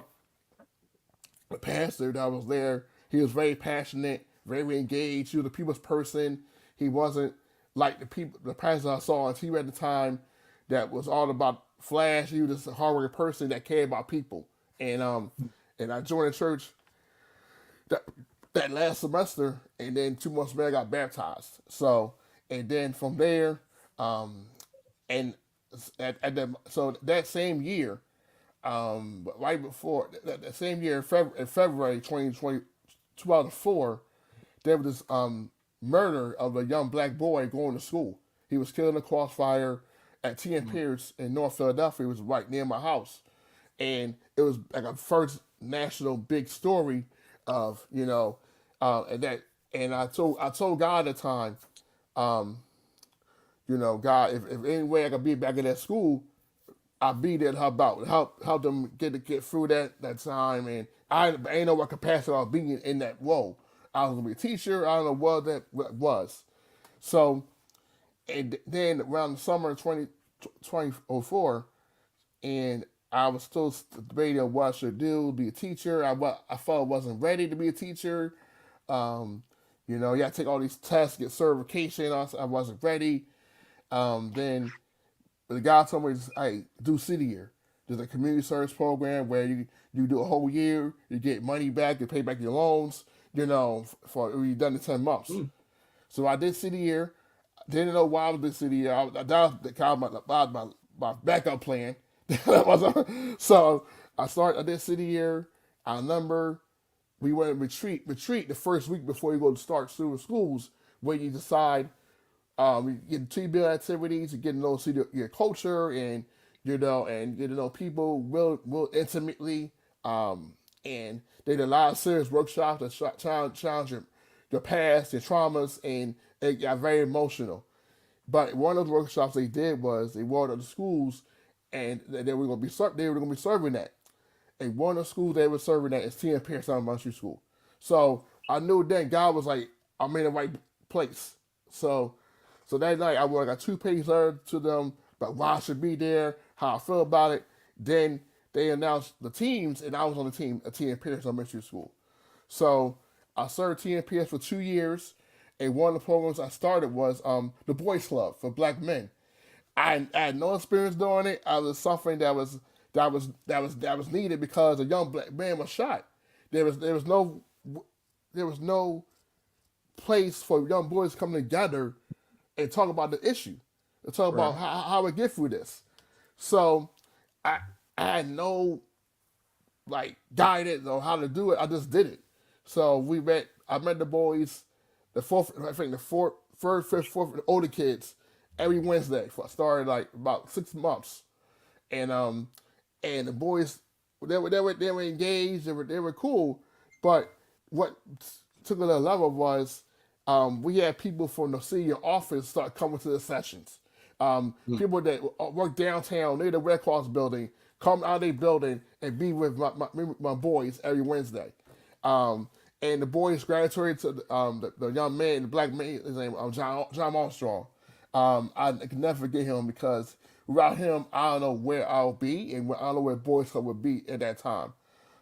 the pastor that was there. He was very passionate, very engaged. He was a people's person. He wasn't like the pastor I saw on TV at the time that was all about flash. He was just a hardworking person that cared about people. And I joined the church that last semester, and then 2 months later I got baptized. So, and then from there, and so that same year, right before that same year in February 2004, there was this murder of a young black boy going to school. He was killed in a crossfire at T.N. Pierce in North Philadelphia. It was right near my house. And it was like a first national big story of, and I told God at the time, God, if any way I could be back in that school, I'd be there to help them get through that time. And I ain't know what capacity I was being in that role. I was gonna be a teacher. I don't know what that was. So, and then around the summer of 2004, and I was still debating on what I should do, be a teacher. I felt I wasn't ready to be a teacher. You got to take all these tests, get certification. I wasn't ready. Then the guy told me, hey, do city year. There's a community service program where you do a whole year, you get money back, you pay back your loans, for you done in 10 months. So I did city year. Didn't know why I was doing city year. That was the kind of my backup plan. So I did city year. I remember we went retreat the first week before you go to start schools, where you decide you get team building activities, you get to know your culture and and get to know people real intimately. And they did a lot of serious workshops that challenge your past, your traumas, and it got very emotional. But one of the workshops they did was they went to the schools, and they were going to be serving that. And one of the schools they were serving that is T.N. Pierce Elementary School. So I knew then God was like, I'm in the right place. So that night I got 2 pages letter to them about why I should be there, how I feel about it. Then they announced the teams, and I was on the team at T.N. Pierce Elementary School. So I served T.N. Pierce for 2 years, and one of the programs I started was the Boys Club for Black men. I had no experience doing it. I was something that was needed because a young black man was shot. There was no place for young boys coming together and talk about the issue, and talk about how we get through this. So I had no guidance on how to do it. I just did it. So I met the boys, the third, fifth, fourth, the older kids every Wednesday. I started about 6 months, and the boys they were engaged. They were cool, but what took it to a level was we had people from the senior office start coming to the sessions. People that work downtown near the Red Cross building come out of their building and be with my boys every Wednesday. And the boys graduated to the young man, the black man, his name John Armstrong. I can never forget him because without him, I don't know where I'll be, and I don't know where Boys Club would be at that time.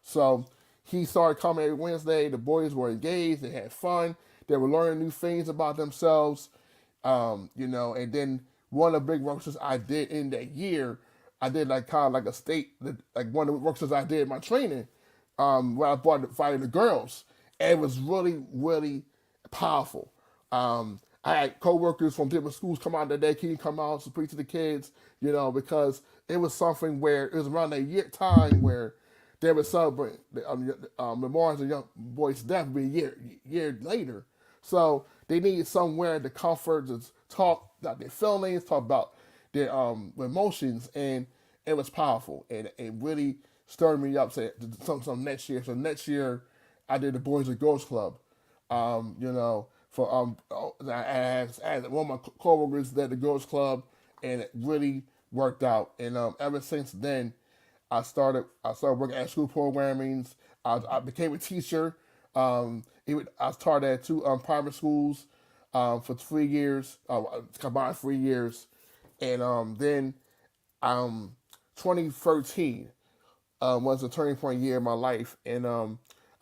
So he started coming every Wednesday. The boys were engaged. They had fun. They were learning new things about themselves. And then one of the big workshops I did in that year, I did kind of like a state, like one of the workshops I did in my training, when I brought the fight the girls, and it was really, really powerful. I had coworkers from different schools come out that day, can come out to preach to the kids, because it was something where it was around that time where they would celebrate the memorials of young boys' death be a year later. So they needed somewhere to comfort, to talk about their feelings, talk about their emotions, and it was powerful, and it really stirred me up. Say some next year. So next year, I did the Boys and Girls Club. For I had one of my coworkers at the Girls Club, and it really worked out. And ever since then, I started working at school programmings. I became a teacher. I started at two private schools for 3 years, combined 3 years, and then 2013 was a turning point year in my life, and I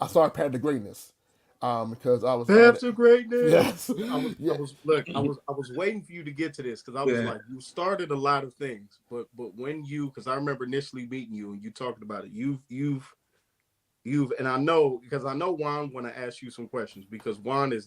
started Path to Greatness because I was
Path to Greatness.
Yes,
I was waiting for you to get to this because I was like, you started a lot of things, but when because I remember initially meeting you and you talking about it, you've and I know Juan want to ask you some questions because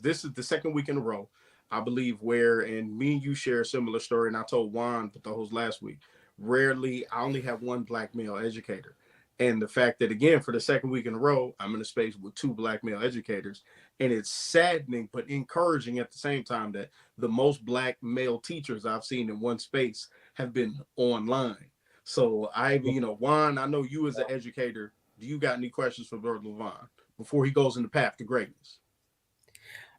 this is the second week in a row, I believe, and me and you share a similar story, and I told Juan the host last week. Rarely, I only have one black male educator. And the fact that, again, for the second week in a row, I'm in a space with two black male educators. And it's saddening, but encouraging at the same time that the most black male teachers I've seen in one space have been online. So Juan, I know you as an educator, do you got any questions for Brother Lavon before he goes in the path to greatness?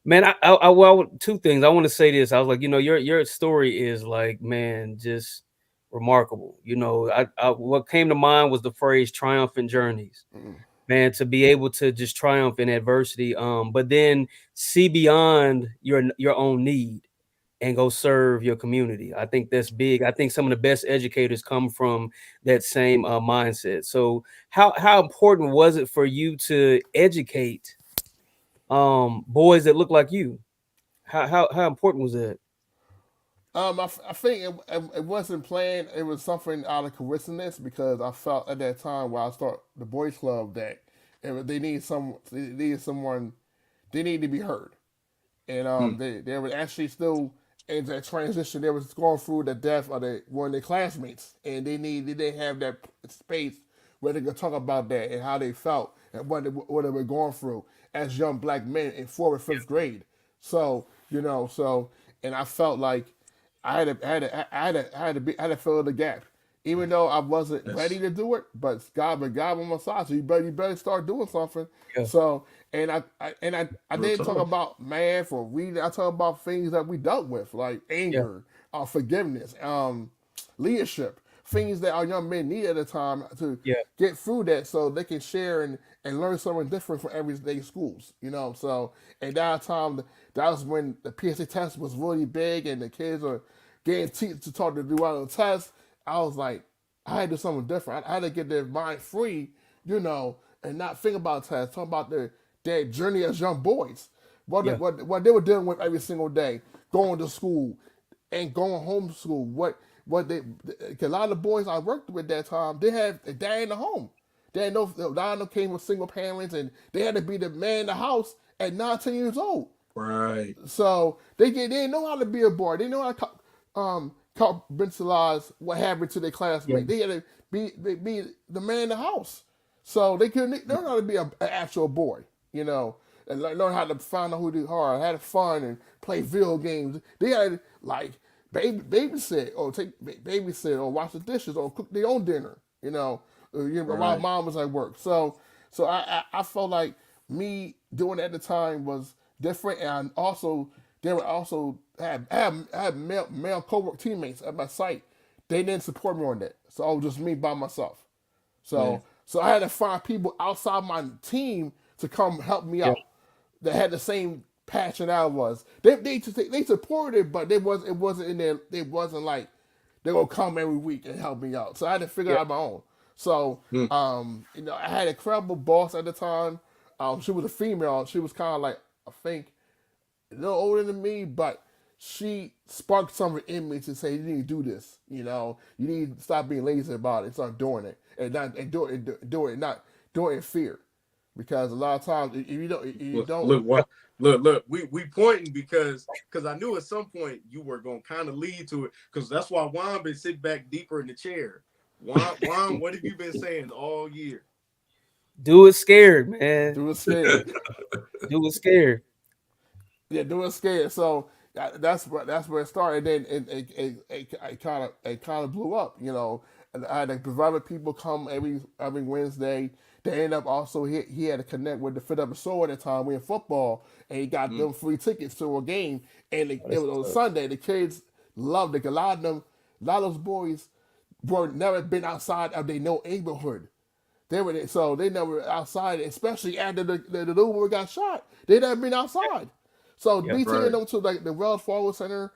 Man, well, two things. I want to say this. I was like, your story is like, man, just remarkable. What came to mind was the phrase triumphant journeys. Man, to be able to just triumph in adversity, but then see beyond your own need and go serve your community. I think that's big. I think some of the best educators come from that same mindset. So how important was it for you to educate boys that look like you? How important was that?
I think it wasn't planned. It was something out of coincidence because I felt at that time while I started the boys club that they needed someone, they need to be heard, and they were actually still in that transition. They was going through the death of one of their classmates, and they didn't have that space where they could talk about that and how they felt and what they were going through as young black men in 4th and 5th grade. So and I felt like I had to fill the gap, even though I wasn't ready to do it. But God on my side, so you better start doing something.
Yeah.
So I didn't talk about man for reading. I talk about things that we dealt with, like anger, forgiveness, leadership, things that our young men need at the time to get through that, so they can share and learn something different from everyday schools. So at that time, that was when the PSA test was really big, and the kids are getting to talk to do out on the test. I was like, I had to do something different. I had to get their mind free, and not think about tests, talk about their journey as young boys, what they were dealing with every single day, going to school and going home to school. Cause a lot of the boys I worked with that time, they had a dad in the home. They had a lot of them came with single parents, and they had to be the man in the house at 9-10 years old.
Right.
So they didn't know how to be a boy. They know how to compartmentalize what happened to their classmate. They had to be the man in the house. So they couldn't learn how to be an actual boy, and learn how to find out who they are, have fun, and play video games. They had like babysit or wash the dishes or cook their own dinner. While mom was at work. So I felt like me doing it at the time was different, and there were also had male co-work teammates at my site. They didn't support me on that, so I was just me by myself. So I had to find people outside my team to come help me out that had the same passion I was. They supported it, but it wasn't in there. It wasn't like they gonna come every week and help me out. So I had to figure it out my own. So I had a incredible boss at the time. She was a female. She was kind of like, I think, a little older than me, but she sparked something in me to say, you need to do this. You need to stop being lazy about it and start doing it, and not do it in fear. because a lot of times if you don't, you
Look,
don't.
look, what? Look. We pointing because I knew at some point you were gonna kind of lead to it, because that's why Juan been sitting back deeper in the chair. Juan, what have you been saying all year?
Do it scared, man.
Do it scared.
Do it scared.
Yeah, do it scared. So that's where it started. And then it kind of blew up. And I had like private people come every Wednesday. They end up also he had to connect with the Fit Up and Soul at the time. We in football, and he got them free tickets to a game. And it was on Sunday. The kids loved it. A lot of those boys were never been outside of their no neighborhood. They never outside, especially after the little boy got shot. They never been outside. So
Yeah,
me taking
right.
them to like the Wells Fargo Center,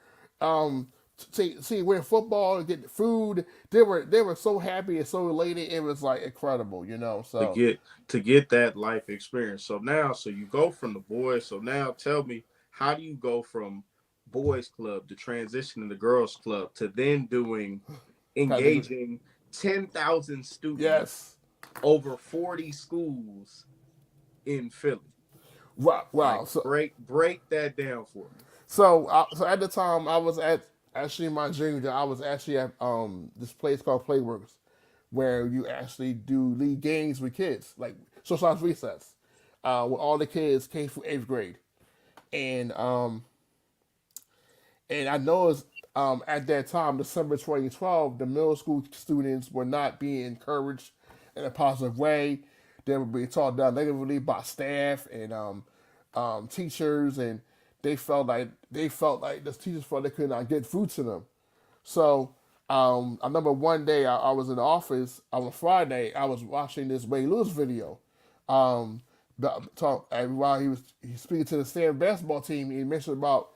see we're in football and get food. They were so happy and so elated. It was like incredible.
to
So
get that life experience. So you go from the boys. So now tell me, how do you go from boys club to transition to girls club to then doing engaging 10,000 students
yes,
over 40 schools in Philly?
wow.
Like
So
break that down for me.
so at the time I was at actually my junior year, I was actually at this place called Playworks, where you actually do league games with kids, like socialized recess, with all the kids came from eighth grade, and I noticed at that time, December 2012, the middle school students were not being encouraged in a positive way. They were being taught down negatively by staff and teachers, and they felt like the teachers felt they could not get food to them. So I remember one day I was in the office on a Friday. I was watching this Ray Lewis video. And while he speaking to the Stanford basketball team, he mentioned about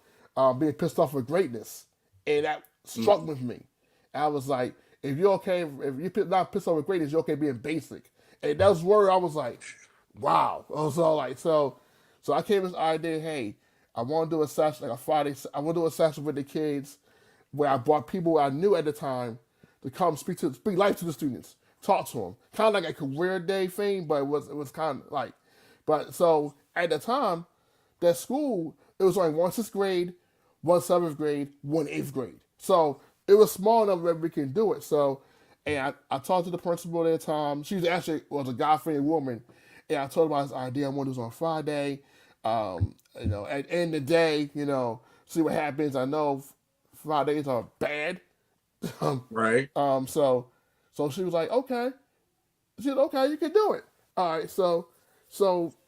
being pissed off with greatness, and that
Mm.
struck with me. I was like, if you're okay, if you're not pissed off with greatness, you're okay being basic. And that was where I was like, wow. So I came with this idea, hey, I want to do a session like a Friday. I want to do a session with the kids where I brought people I knew at the time to come speak life to the students, talk to them, kind of like a career day thing, but it was kind of like, but so at the time, that school it was only one sixth grade, one seventh grade, one eighth grade, so it was small enough that we can do it. So, and I talked to the principal at the time. She was a God-fearing woman, and I told her about this idea. I want to do this on Friday. At the end of the day, see what happens. I know Fridays are bad. um,
Right.
so she was like, okay. She said, okay, you can do it. All right. So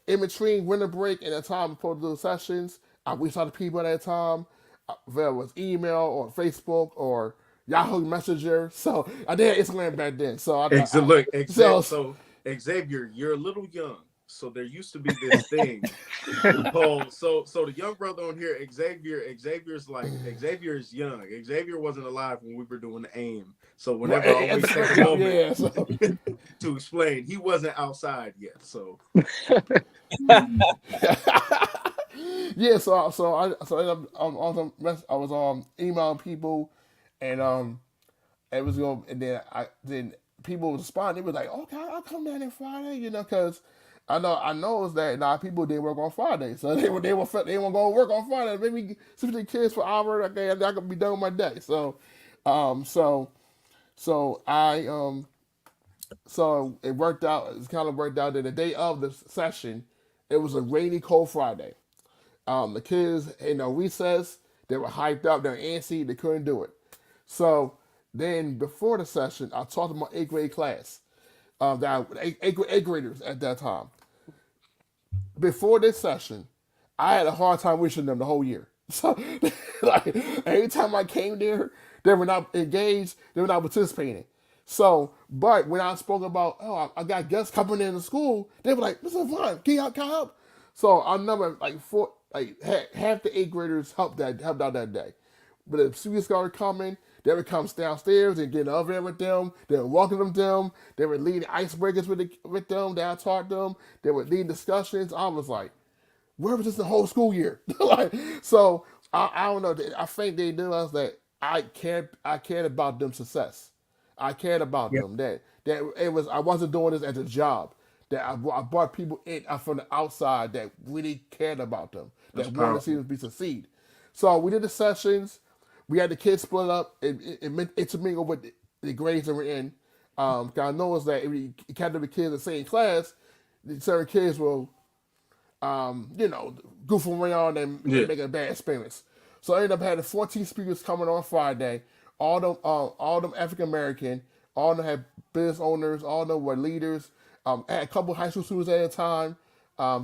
in between winter break and the time before the sessions, I reached out to people at that time. Whether it was email or Facebook or Yahoo Messenger. So I did Instagram back then. So
Look,
so
so Xavier, you're a little young. So there used to be this thing called so the young brother on here, Xavier is young. Xavier wasn't alive when we were doing the AIM. So whenever I always take a moment
yeah. So
to explain, he wasn't outside yet. So
yeah. I was emailing people, and it was going, and then people was responding. They was like, okay, I'll come down there Friday, because I know is that people didn't work on Friday, so they weren't going to work on Friday. Maybe see the kids for an hour. Okay, I could be done with my day. So, so it worked out. It kind of worked out that the day of the session, it was a rainy, cold Friday. The kids in the recess, they were hyped up, they were antsy, they couldn't do it. So then before the session, I talked to my eighth grade class, that eighth graders at that time. Before this session, I had a hard time wishing them the whole year. So like every time I came there, they were not engaged, they were not participating. So, but when I spoke about, I got guests coming into school, they were like, Mr. Vaughn, can I help? So I remember half the eighth graders helped out that day. But if students started coming, they would come downstairs and get in the oven with them. They would welcome them. They would lead icebreakers with them. That I taught them. They would lead discussions. I was like, where was this the whole school year? So I don't know. I think they realized that I cared about them success. I cared about them. That it was I wasn't doing this as a job. that I brought people in from the outside that really cared about them,
That's
that wanted to see
powerful.
them be succeed. So we did the sessions. We had the kids split up and intermingle with the grades that we're in. I noticed that if you kept the kids in the same class, certain kids will, goofing around and
Yeah.
make a bad experience. So I ended up having 14 speakers coming on Friday. All them African American, all of them had business owners, all of them were leaders. I had a couple of high school students at the time.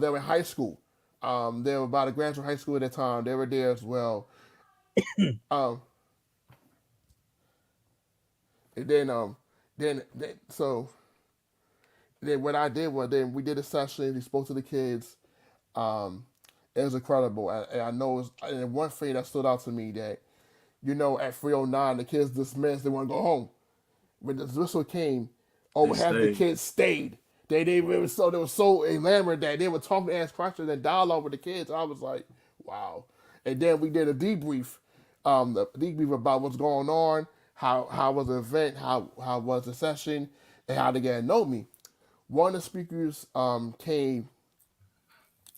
They were in high school. They were about to graduate high school at the time. They were there as well. Um, and then what I did was then we did a session. We spoke to the kids. It was incredible. And I know and one thing that stood out to me that, at 3:09, the kids dismissed. They want to go home. When the whistle came, over
They
half the
stayed.
kids stayed. They were so enamored that they were talking, ask questions, and dialogue with the kids. I was like, wow. And then we did a debrief, about what's going on, how was the event, how was the session, and how they got to know me. One of the speakers came.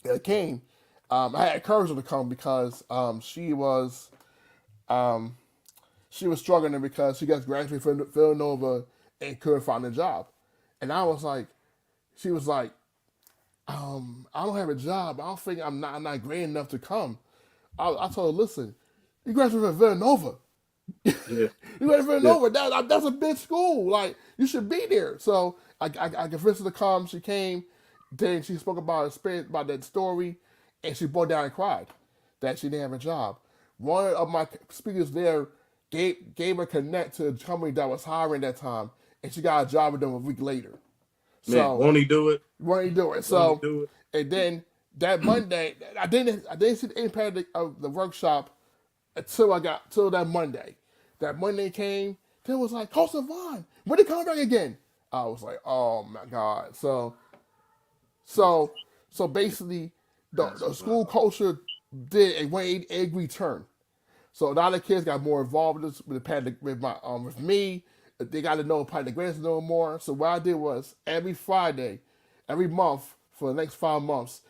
I had encouraged her to come because she was struggling because she got graduated from Villanova and couldn't find a job. And I was like, she was like, I don't have a job. I don't think I'm not great enough to come. I told her, listen, you graduated from Villanova.
Yeah.
You graduated from Villanova. That's a big school. Like, you should be there. So I convinced her to come. She came. Then she spoke about her experience, about that story, and she broke down and cried that she didn't have a job. One of my speakers there gave her connect to a company that was hiring that time, and she got a job with them a week later.
Man,
So
won't he do it?
won't he do it?
Won't
So
he do it?
and then that Monday, I didn't see the impact of the workshop until that Monday. That Monday came, then it was like, Coach Lavon, when they come back again? I was like, oh my God. So basically, the school culture did a 180 turn. So a lot of kids got more involved with me. They got to know probably the grades a little more. So what I did was every Friday, every month for the next 5 months,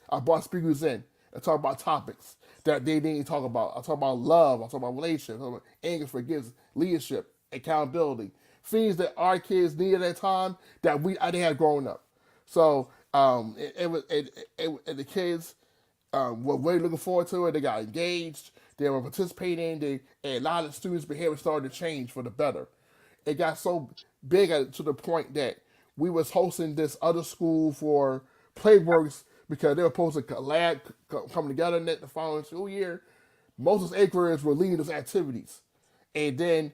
I brought speakers in and talk about topics that they didn't talk about. I talk about love. I talk about relationships. I talk about anger, forgiveness, leadership, accountability, things that our kids needed at that time that I didn't have growing up. So the kids were really looking forward to it. They got engaged. They were participating. And a lot of the students' behavior started to change for the better. It got so big to the point that we was hosting this other school for playworks because they were supposed to come together in the following school year. Most of the 8th graders were leading those activities. And then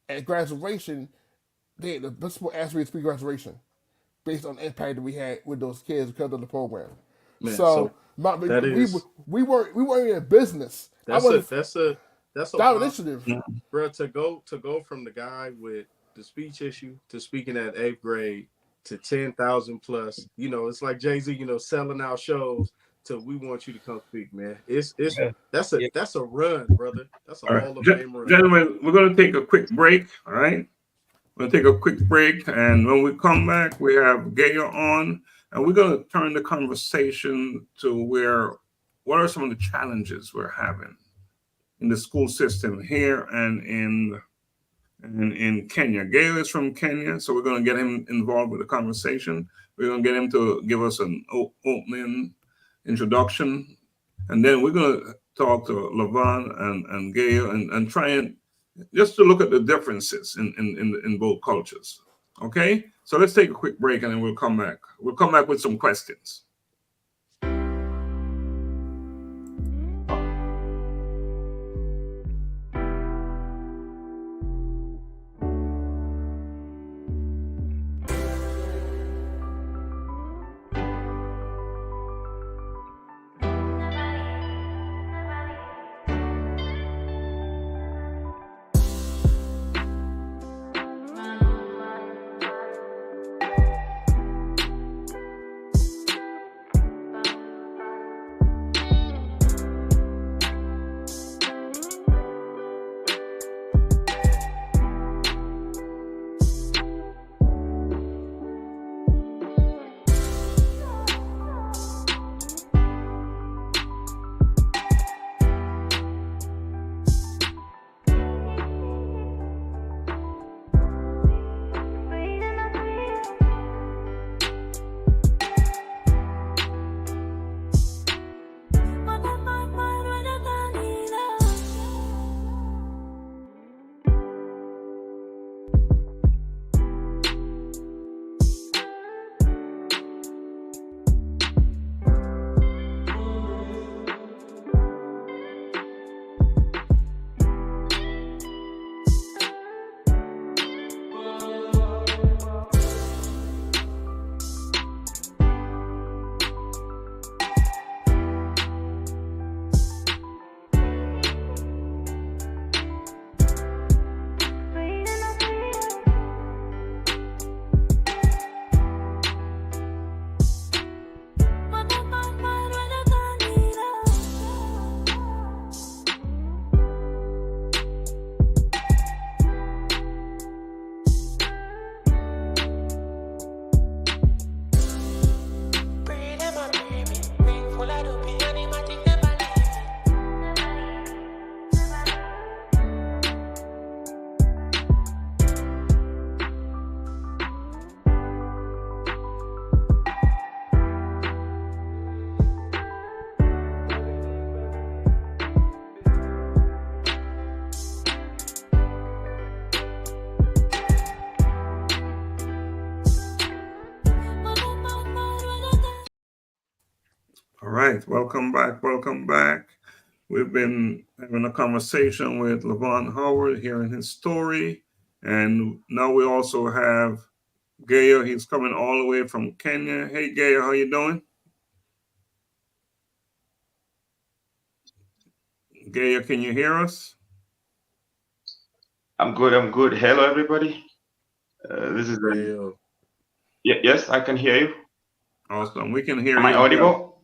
at graduation, the principal asked me to speak graduation based on the impact that we had with those kids because of the program.
Man,
we weren't in business.
That's a
wild initiative.
Bro, to go from the guy with the speech issue to speaking at 8th grade to 10,000 plus. It's like Jay-Z, selling out shows to we want you to come speak, man. That's a run, brother. That's a Hall of Fame run.
Gentlemen, we're gonna take a quick break. All right. We're going to take a quick break, and when we come back, we have Gayo on, and we're going to turn the conversation to what are some of the challenges we're having in the school system here and in Kenya. Gayo is from Kenya, so we're going to get him involved with the conversation. We're going to get him to give us an opening introduction, and then we're going to talk to Lavon and Gayo and try and just to look at the differences in both cultures. Okay? So let's take a quick break and then we'll come back. We'll come back with some questions. All right, welcome back. Welcome back. We've been having a conversation with Lavon Howard, hearing his story. And now we also have Gayo. He's coming all the way from Kenya. Hey, Gayo, how you doing? Gayo, can you hear us?
I'm good. I'm good. Hello, everybody. This is yes, I can hear you.
Awesome. We can hear
Am
you.
I audible?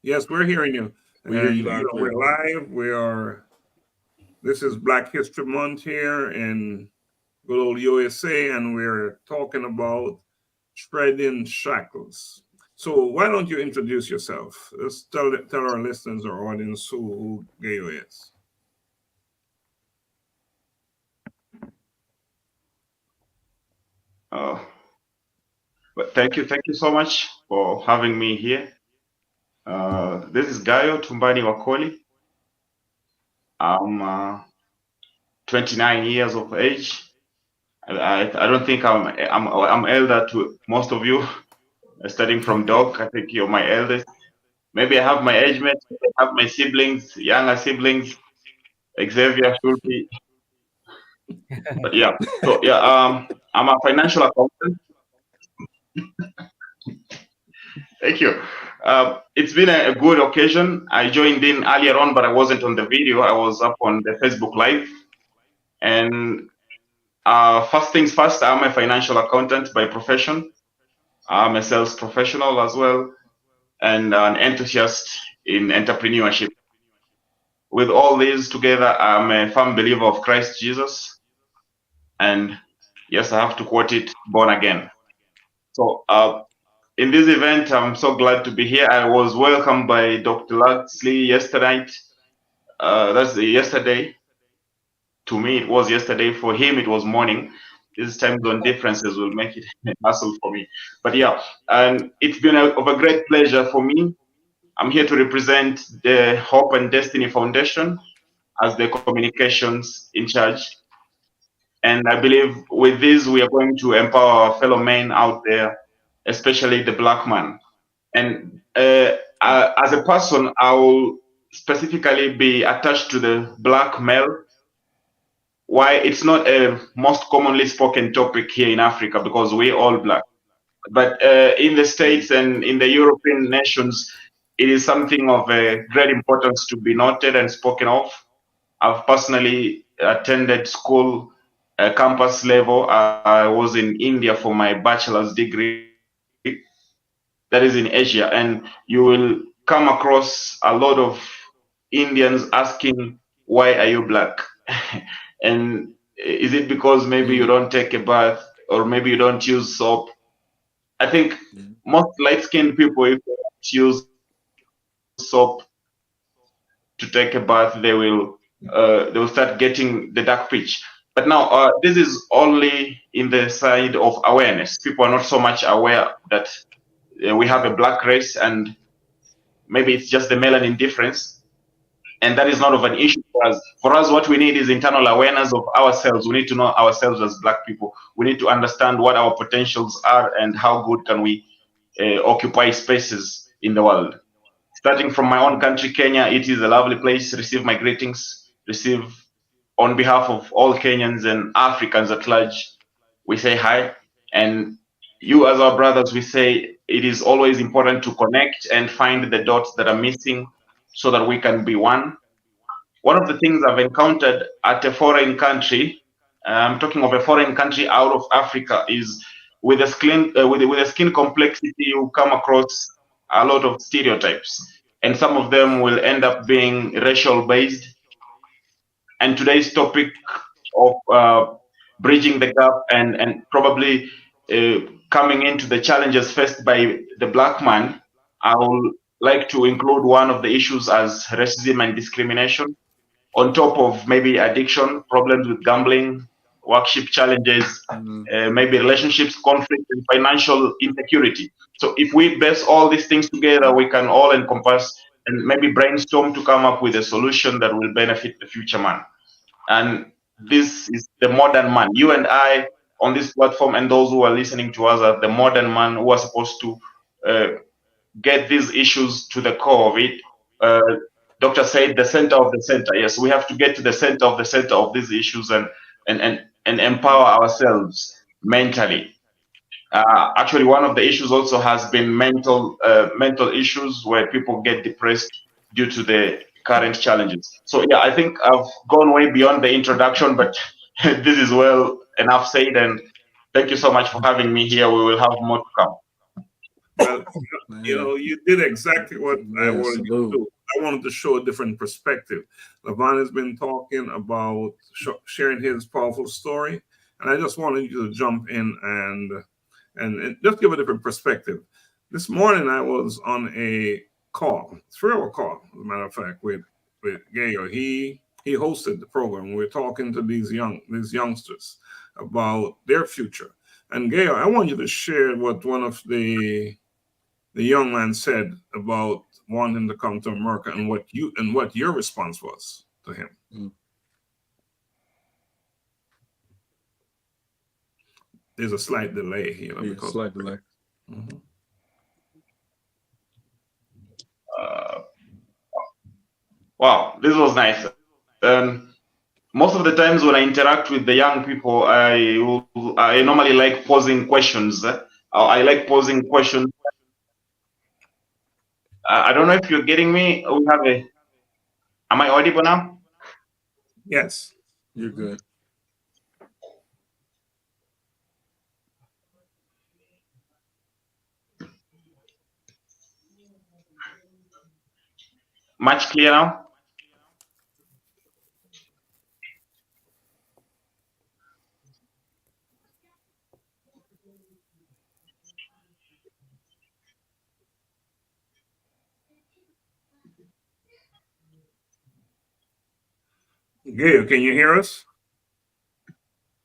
Yes, we're hearing you.
We hear you
And
loud and clear.
we're live. We are. This is Black History Month here in good old USA, and we're talking about shredding shackles. So why don't you introduce yourself? Let's tell our listeners or audience who Gayo is.
But thank you so much for having me here. This is Gayo Wakoli. I'm 29 years of age. I don't think I'm elder to most of you. Starting from Doc, I think you're my eldest. Maybe I have my age mates, I have my siblings, younger siblings. Xavier should be, but yeah. So yeah, I'm a financial accountant. Thank you. It's been a good occasion. I joined in earlier on, but I wasn't on the video. I was up on the Facebook Live. And first things first, I'm a financial accountant by profession. I'm a sales professional as well, and an enthusiast in entrepreneurship. With all these together, I'm a firm believer of Christ Jesus. And yes, I have to quote it, born again. So in this event, I'm so glad to be here. I was welcomed by Dr. Laxley yesterday. Yesterday. To me, it was yesterday. For him, it was morning. These time zone differences will make it a hassle for me. But yeah, and it's been of a great pleasure for me. I'm here to represent the Hope and Destiny Foundation as the communications in charge. And I believe with this, we are going to empower our fellow men out there, especially the black man. And as a person, I will specifically be attached to the black male. Why it's not a most commonly spoken topic here in Africa because we're all black. But in the States and in the European nations, it is something of a great importance to be noted and spoken of. I've personally attended school campus level. I was in India for my bachelor's degree. That is in Asia, and you will come across a lot of Indians asking, "Why are you black?" And is it because maybe you don't take a bath or maybe you don't use soap? I think most light-skinned people, if they don't use soap to take a bath, they will start getting the dark pitch. But now this is only in the side of awareness. People are not so much aware that we have a black race, and maybe it's just the melanin difference, and that is not of an issue for us. For us, what we need is internal awareness of ourselves. We need to know ourselves as black people. We need to understand what our potentials are and how good can we occupy spaces in the world. Starting from my own country, Kenya, it is a lovely place. Receive my greetings. Receive on behalf of all Kenyans and Africans at large. We say hi. And you as our brothers, we say it is always important to connect and find the dots that are missing so that we can be one. One of the things I've encountered at a foreign country, I'm talking of a foreign country out of Africa, is with the skin complexity, you come across a lot of stereotypes, and some of them will end up being racial based. And today's topic of bridging the gap and probably coming into the challenges faced by the black man, I would like to include one of the issues as racism and discrimination, on top of maybe addiction, problems with gambling, workship challenges, maybe relationships, conflict, and financial insecurity. So if we base all these things together, we can all encompass and maybe brainstorm to come up with a solution that will benefit the future man. And this is the modern man. You and I on this platform and those who are listening to us are the modern man who are supposed to get these issues to the core of it. Doctor said the center of the center. Yes, we have to get to the center of these issues and empower ourselves mentally. Actually, one of the issues also has been mental issues where people get depressed due to the current challenges. So yeah, I think I've gone way beyond the introduction, but this is well enough said. And thank you so much for having me here. We will have more to come.
Well, you did exactly what I wanted you to do. I wanted to show a different perspective. Lavon has been talking about sharing his powerful story, and I just wanted you to jump in and just give a different perspective. This morning I was on a call, 3-hour call, as a matter of fact, with Gayo. He hosted the program. We were talking to these youngsters about their future. And Gayo, I want you to share what one of the young man said about wanting to come to America and what your response was to him.
Mm.
There's a slight delay here.
Because slight delay.
Mm-hmm.
Wow, this was nice. Most of the times when I interact with the young people, I normally like posing questions. I like posing questions. I don't know if you're getting me. Am I audible now?
Yes.
You're good.
Much clearer now?
Gayo, can you hear us?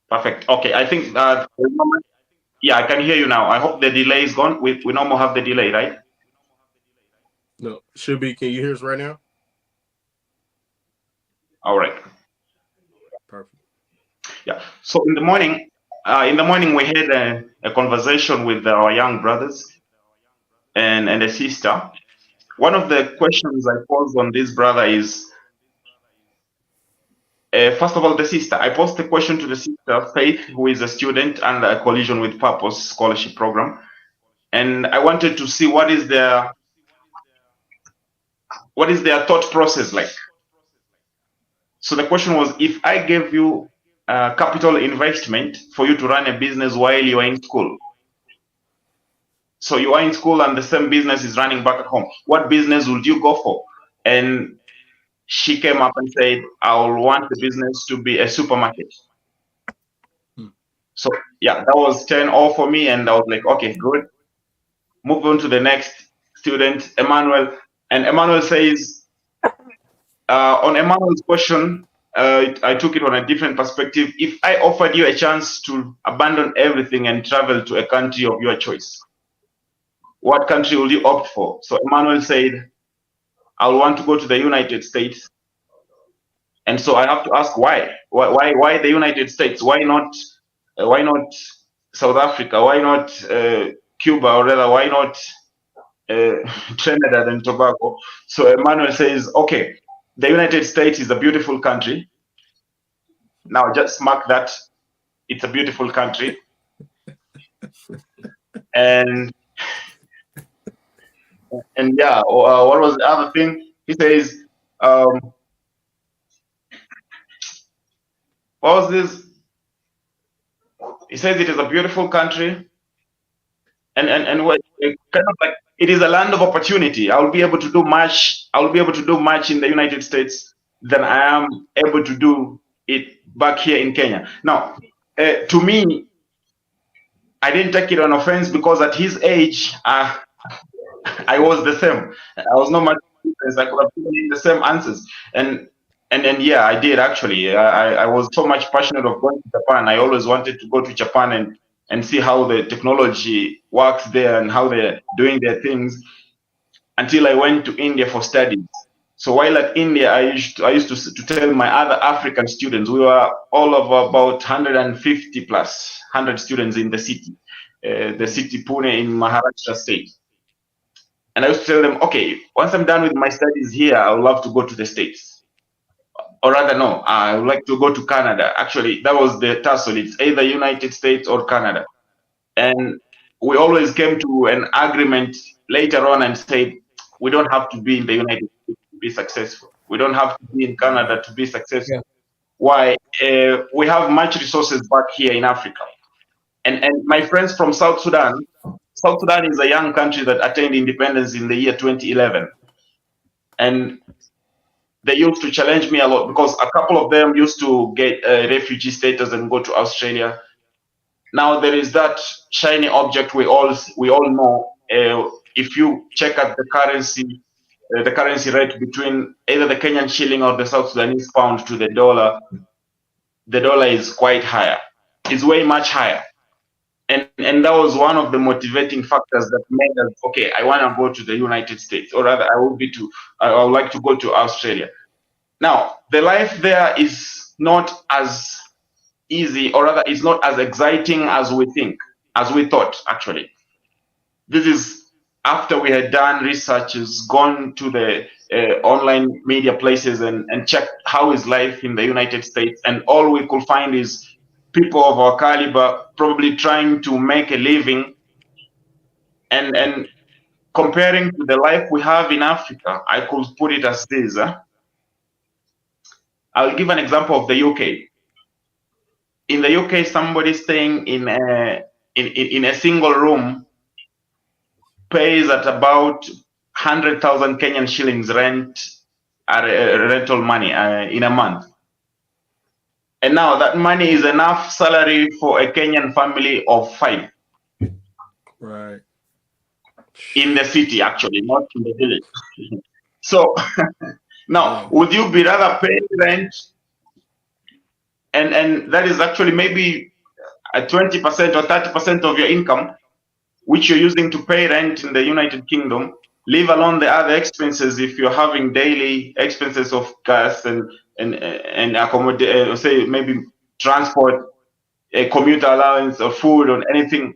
Perfect. Okay, I think yeah, I can hear you now. I hope the delay is gone. We normally have the delay, right?
No, should be. Can you hear us right now?
All right.
Perfect.
Yeah. So in the morning we had a conversation with our young brothers and a sister. One of the questions I posed on this brother is, first of all, the sister. I posed the question to the sister, Faith, who is a student under a Collision with Purpose scholarship program. And I wanted to see what is their thought process like. So the question was, if I gave you capital investment for you to run a business while you are in school. So you are in school and the same business is running back at home. What business would you go for? And she came up and said, I will want the business to be a supermarket. So yeah, that was 10-0 for me. And I was like, okay, good. Move on to the next student, Emmanuel. And Emmanuel says, on Emmanuel's question, I took it on a different perspective. If I offered you a chance to abandon everything and travel to a country of your choice, what country will you opt for? So Emmanuel said, I want to go to the United States. And so I have to ask why? Why the United States? Why not South Africa? Why not Cuba, or rather, why not Trinidad and Tobago? So Emmanuel says, okay, the United States is a beautiful country. Now just mark that it's a beautiful country. And yeah, what was the other thing? He says, what was this? He says it is a beautiful country, and what kind of like it is a land of opportunity. I will be able to do much. I will be able to do much in the United States than I am able to do it back here in Kenya. Now, to me, I didn't take it on offense because at his age, I was the same. I was not much difference. I could have given the same answers. And yeah, I did actually. I was so much passionate of going to Japan. I always wanted to go to Japan and see how the technology works there and how they're doing their things, until I went to India for studies. So while at India, I used to tell my other African students, we were all of about 150 plus 100 students in the city Pune in Maharashtra state. And I used to tell them, okay, once I'm done with my studies here, I would love to go to the States. Or rather, no, I would like to go to Canada. Actually, that was the tussle. It's either United States or Canada. And we always came to an agreement later on and said, we don't have to be in the United States to be successful. We don't have to be in Canada to be successful.
Yeah.
Why? We have much resources back here in Africa. And my friends from South Sudan is a young country that attained independence in the year 2011. And they used to challenge me a lot because a couple of them used to get refugee status and go to Australia. Now there is that shiny object we all know. If you check out the currency rate between either the Kenyan shilling or the South Sudanese pound to the dollar is quite higher. It's way much higher. And that was one of the motivating factors that made us, okay, I want to go to the United States, or rather I would like to go to Australia. Now, the life there is not as easy, or rather it's not as exciting as we thought, actually. This is after we had done researches, gone to the online media places and checked how is life in the United States, and all we could find is people of our caliber probably trying to make a living, and comparing to the life we have in Africa, I could put it as this. I'll give an example of the UK. In the UK, somebody staying in a single room pays at about 100,000 Kenyan shillings rental money in a month. And now that money is enough salary for a Kenyan family of 5.
Right.
In the city, actually, not in the village. So now, would you be rather pay rent? And that is actually maybe a 20% or 30% of your income, which you're using to pay rent in the United Kingdom, leave alone the other expenses if you're having daily expenses of gas and accommodate, say maybe transport, a commuter allowance or food or anything.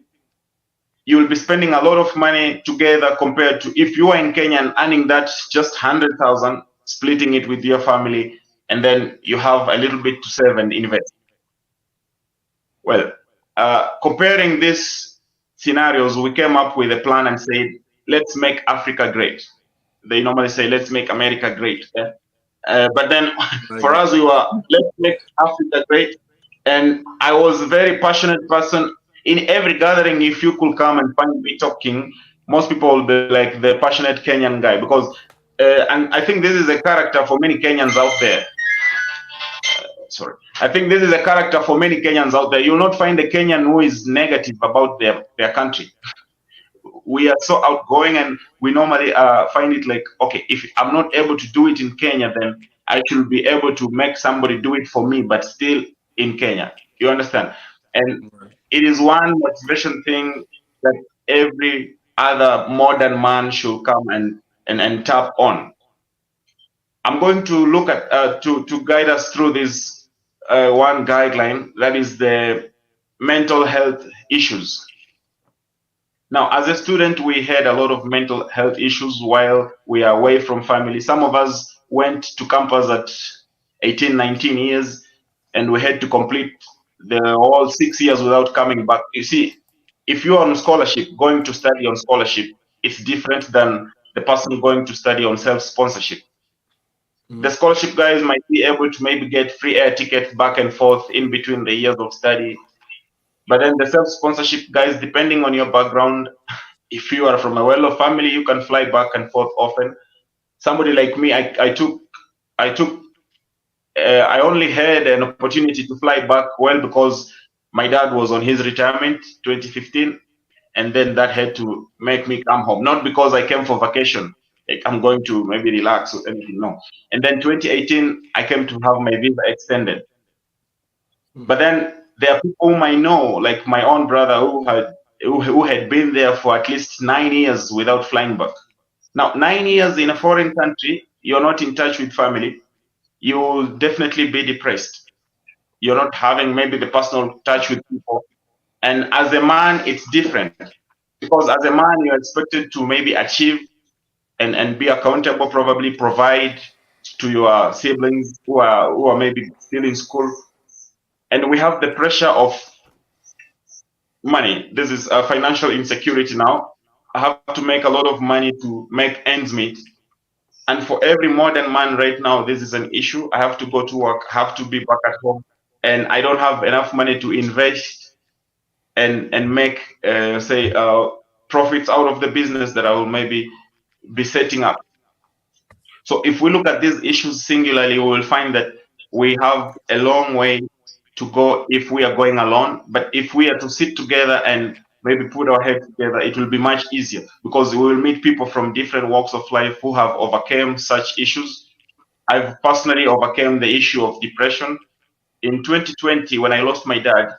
You will be spending a lot of money together compared to if you are in Kenya and earning that just 100,000, splitting it with your family, and then you have a little bit to save and invest. Well, comparing these scenarios, we came up with a plan and said, let's make Africa great. They normally say, let's make America great. But then for us, we were, let's make Africa great. And I was a very passionate person. In every gathering, if you could come and find me talking, most people will be like the passionate Kenyan guy, because, and I think this is a character for many Kenyans out there. Sorry. I think this is a character for many Kenyans out there. You'll not find a Kenyan who is negative about their country. We are so outgoing, and we normally find it like, okay, if I'm not able to do it in Kenya, then I should be able to make somebody do it for me, but still in Kenya. You understand? And it is one motivation thing that every other modern man should come and tap on. I'm going to look at to guide us through this one guideline, that is the mental health issues. Now, as a student, we had a lot of mental health issues while we are away from family. Some of us went to campus at 18, 19 years, and we had to complete the whole 6 years without coming back. You see, if you are on scholarship, going to study on scholarship, it's different than the person going to study on self-sponsorship. The scholarship guys might be able to maybe get free air tickets back and forth in between the years of study. But then the self-sponsorship guys, depending on your background, if you are from a well-off family, you can fly back and forth often. Somebody like me, I only had an opportunity to fly back because my dad was on his retirement 2015, and then that had to make me come home. Not because I came for vacation, like I'm going to maybe relax or anything, no. And then 2018, I came to have my visa extended. But then there are people whom I know, like my own brother who had been there for at least 9 years without flying back. Now, 9 years in a foreign country, you're not in touch with family, you will definitely be depressed. You're not having maybe the personal touch with people. And as a man, it's different, because as a man, you're expected to maybe achieve and be accountable, probably provide to your siblings who are maybe still in school. And we have the pressure of money. This is financial insecurity now. I have to make a lot of money to make ends meet. And for every modern man right now, this is an issue. I have to go to work, have to be back at home, and I don't have enough money to invest and make say profits out of the business that I will maybe be setting up. So if we look at these issues singularly, we will find that we have a long way to go if we are going alone. But if we are to sit together and maybe put our heads together, it will be much easier because we will meet people from different walks of life who have overcome such issues. I've personally overcome the issue of depression. In 2020, when I lost my dad,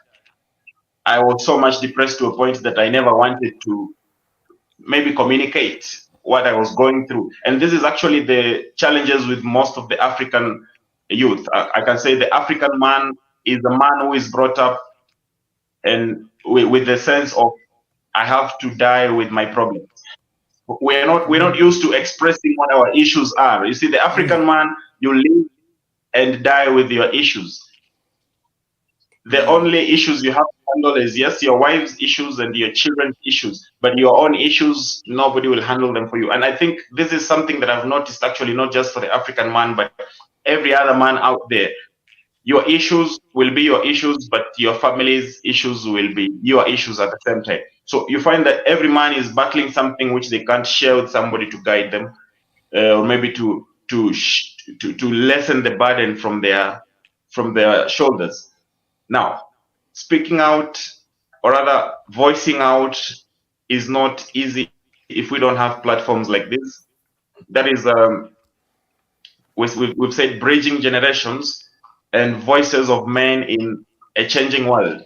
I was so much depressed to a point that I never wanted to maybe communicate what I was going through. And this is actually the challenges with most of the African youth. I can say the African man is a man who is brought up and with the sense of I have to die with my problems. We're not used to expressing what our issues are. You see, the African man, you live and die with your issues. The only issues you have to handle is, yes, your wife's issues and your children's issues, but your own issues, nobody will handle them for you. And I think this is something that I've noticed actually, not just for the African man, but every other man out there. Your issues will be your issues, but your family's issues will be your issues at the same time. So you find that every man is battling something which they can't share with somebody to guide them, or maybe to lessen the burden from their shoulders. Now, speaking out or rather voicing out is not easy if we don't have platforms like this. That is, we've said bridging generations and voices of men in a changing world.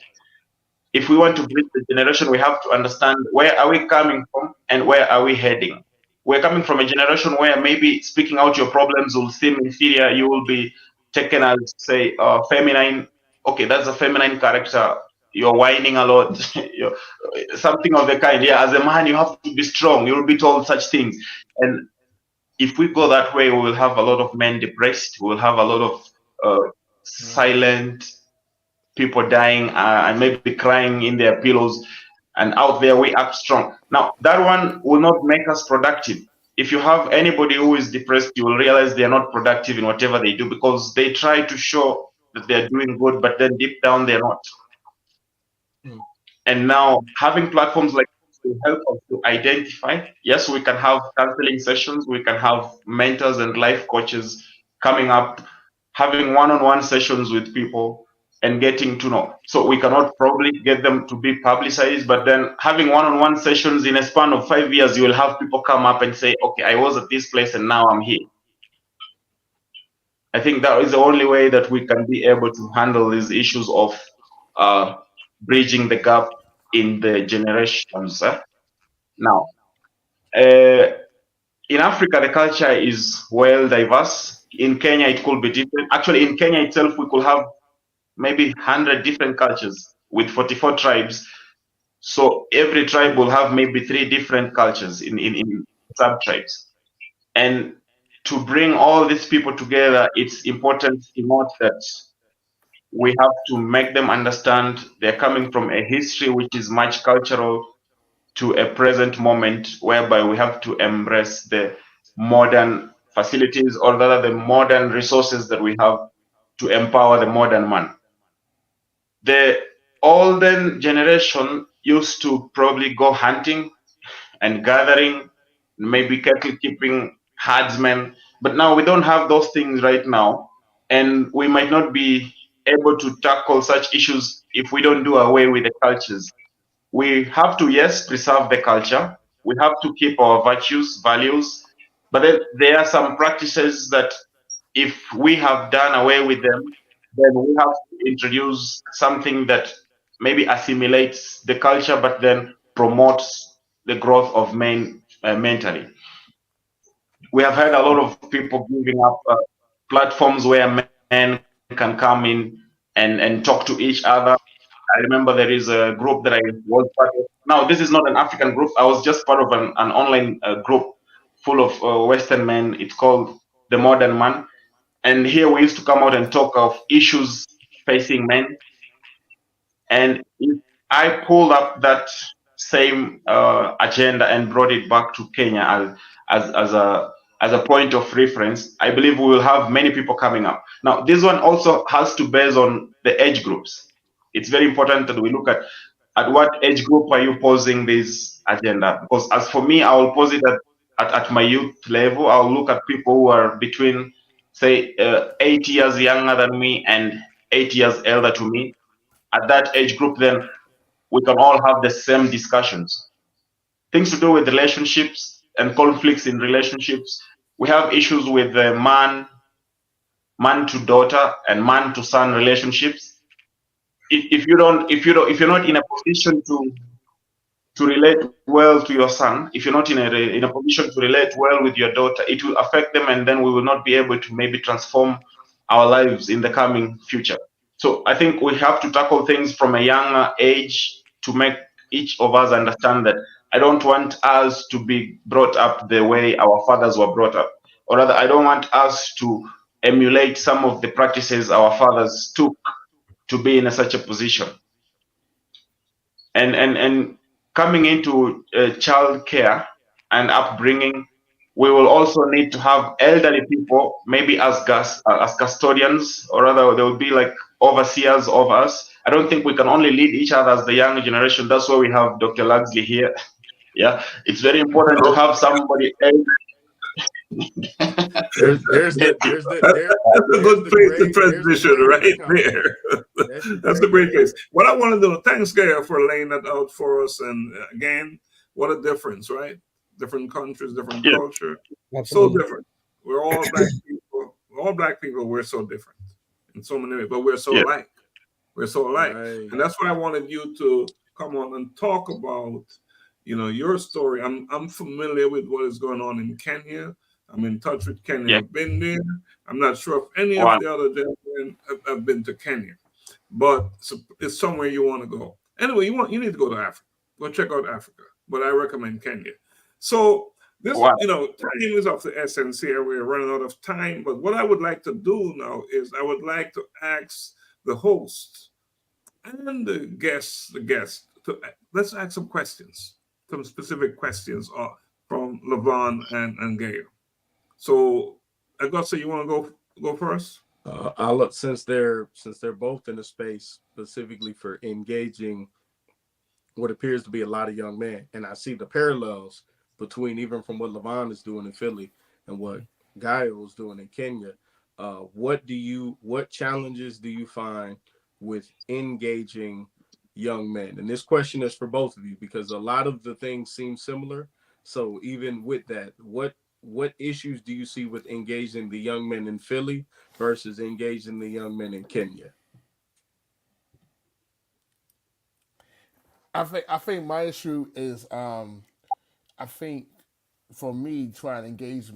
If we want to bridge the generation, we have to understand where are we coming from and where are we heading. We're coming from a generation where maybe speaking out your problems will seem inferior. You will be taken as, say, feminine. Okay, that's a feminine character. You're whining a lot. You're, something of the kind. Yeah, as a man, you have to be strong. You'll be told such things. And if we go that way, we will have a lot of men depressed. We will have a lot of silent people dying and maybe crying in their pillows. And out there, we act strong. Now, that one will not make us productive. If you have anybody who is depressed, you will realize they are not productive in whatever they do because they try to show that they're doing good, but then deep down, they're not. And now, having platforms like this will help us to identify. Yes, we can have counseling sessions, we can have mentors and life coaches coming up, having one-on-one sessions with people and getting to know. So we cannot probably get them to be publicized, but then having one-on-one sessions in a span of 5 years, you will have people come up and say, okay, I was at this place and now I'm here. I think that is the only way that we can be able to handle these issues of bridging the gap in the generations. Now, in Africa, the culture is well diverse. In Kenya, it could be different. Actually, in Kenya itself, we could have maybe 100 different cultures with 44 tribes. So every tribe will have maybe 3 different cultures in sub-tribes. And to bring all these people together, it's important to note that we have to make them understand they're coming from a history which is much cultural to a present moment, whereby we have to embrace the modern facilities or rather the modern resources that we have to empower the modern man. The olden generation used to probably go hunting and gathering, maybe cattle keeping, herdsmen, but now we don't have those things right now, and we might not be able to tackle such issues if we don't do away with the cultures. We have to, yes, preserve the culture. We have to keep our virtues, values, but then there are some practices that if we have done away with them, then we have to introduce something that maybe assimilates the culture, but then promotes the growth of men mentally. We have had a lot of people giving up platforms where men can come in and talk to each other. I remember there is a group that I was part of. Now, this is not an African group. I was just part of an online group full of Western men. It's called The Modern Man. And here we used to come out and talk of issues facing men. And if I pulled up that same agenda and brought it back to Kenya as a point of reference, I believe we will have many people coming up. Now, this one also has to base on the age groups. It's very important that we look at what age group are you posing this agenda? Because as for me, I will pose it at my youth level. I'll look at people who are between, say, 8 years younger than me and 8 years elder to me. At that age group, then we can all have the same discussions. Things to do with relationships and conflicts in relationships. We have issues with man to daughter and man to son relationships. If you're not in a position to relate well to your son, if you're not in a position to relate well with your daughter, it will affect them, and then we will not be able to maybe transform our lives in the coming future. So I think we have to tackle things from a younger age to make each of us understand that I don't want us to be brought up the way our fathers were brought up, or rather, I don't want us to emulate some of the practices our fathers took to be in such a position. And coming into child care and upbringing, we will also need to have elderly people, maybe as custodians, or rather they will be like overseers of us. I don't think we can only lead each other as the younger generation. That's why we have Dr. Laxley here. Yeah, it's very important to have somebody else.
There's
That's a good place to transition right there. That's a great place. What I want to do, thanks, Gayo, for laying that out for us. And again, what a difference, right? Different countries, different
Yeah.
culture. So
Absolutely.
different. We're all black people. All black people, we're so different in so many ways, but we're so
Yeah.
alike. We're so alike.
Right.
And that's why I wanted you to come on and talk about, your story. I'm familiar with what is going on in Kenya. I'm in touch with Kenya.
Yeah.
I've been there. I'm not sure if any
One.
of the other gentlemen have been to Kenya, but it's somewhere you want to go. Anyway, you need to go to Africa. Go check out Africa, but I recommend Kenya. So this,
One.
time is of the essence here. We're running out of time, but what I would like to do now is I would like to ask the host and the guest, let's ask some questions, some specific questions from Lavon and Gayo. So, Augusta, you want to go first?
I'll look, since they're both in the space specifically for engaging what appears to be a lot of young men, and I see the parallels between even from what Lavon is doing in Philly and what Gayo is doing in Kenya. What challenges do you find with engaging young men? And this question is for both of you because a lot of the things seem similar. So even with that, what issues do you see with engaging the young men in Philly versus engaging the young men in Kenya?
I think my issue is I think for me trying to engage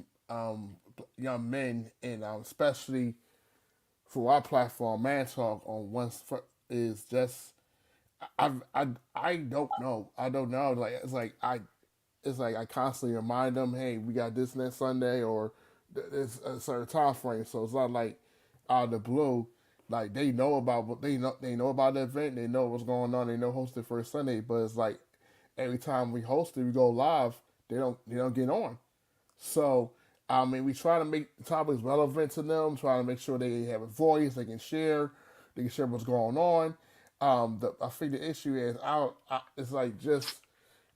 young men and especially for our platform, Man Talk on is just I don't know. I don't know. It's like I constantly remind them, hey, we got this next Sunday or it's a certain time frame. So it's not like out of the blue. Like they know about what they know about the event. They know what's going on. They know hosted first Sunday. But it's like every time we host it, we go live. They don't get on. So I mean, we try to make the topics relevant to them. Try to make sure they have a voice. They can share what's going on. I think the issue is it's like just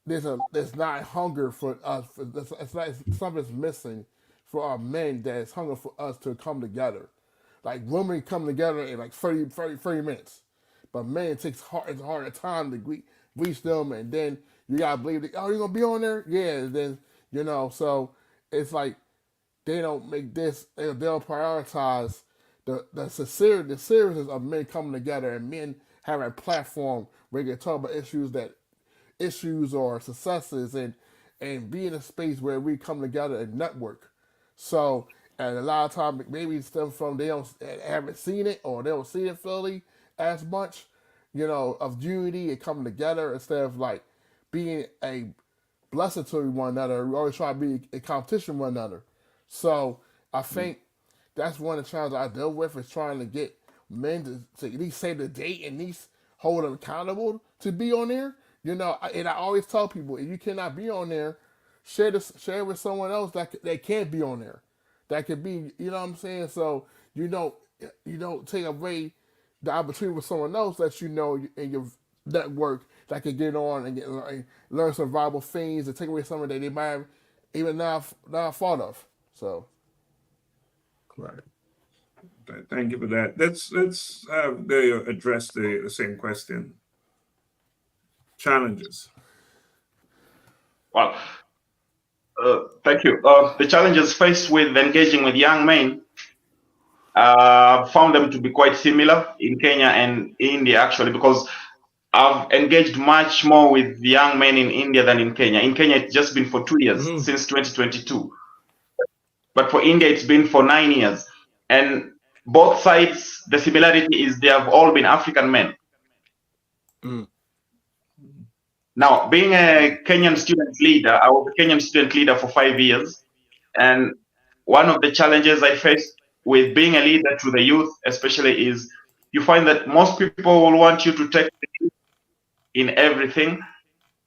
there's not hunger for us. It's like something's missing for our men. That's hunger for us to come together. Like women come together in like 30 minutes, but men it takes it's a harder time to reach them, and then you gotta believe that you're gonna be on there, yeah. And then so it's like they don't make this. They don't prioritize the seriousness of men coming together and men having a platform where they can talk about issues or successes and be in a space where we come together and network. So and a lot of times maybe it's them from they haven't seen it or they don't see it Philly as much, of unity and coming together instead of like being a blessing to one another. We always try to be in competition with one another. So I think that's one of the challenges I deal with is trying to get men to at least say the date and at least hold them accountable to be on there. And I always tell people if you cannot be on there, share it with someone else that can be on there. That could be, you know what I'm saying? So you don't take away the opportunity with someone else that in your network that could get on and learn some valuable things and take away something that they might have even not thought of. So,
Right.
Thank you for that. Let's have Gayo address the same question. Challenges.
Well, thank you. The challenges faced with engaging with young men, found them to be quite similar in Kenya and India, actually, because I've engaged much more with young men in India than in Kenya. In Kenya, it's just been for 2 years, since 2022. But for India, it's been for 9 years. And both sides, the similarity is they have all been African men. Now, being a Kenyan student leader, I was a Kenyan student leader for 5 years. And one of the challenges I faced with being a leader to the youth, especially, is you find that most people will want you to take the lead in everything.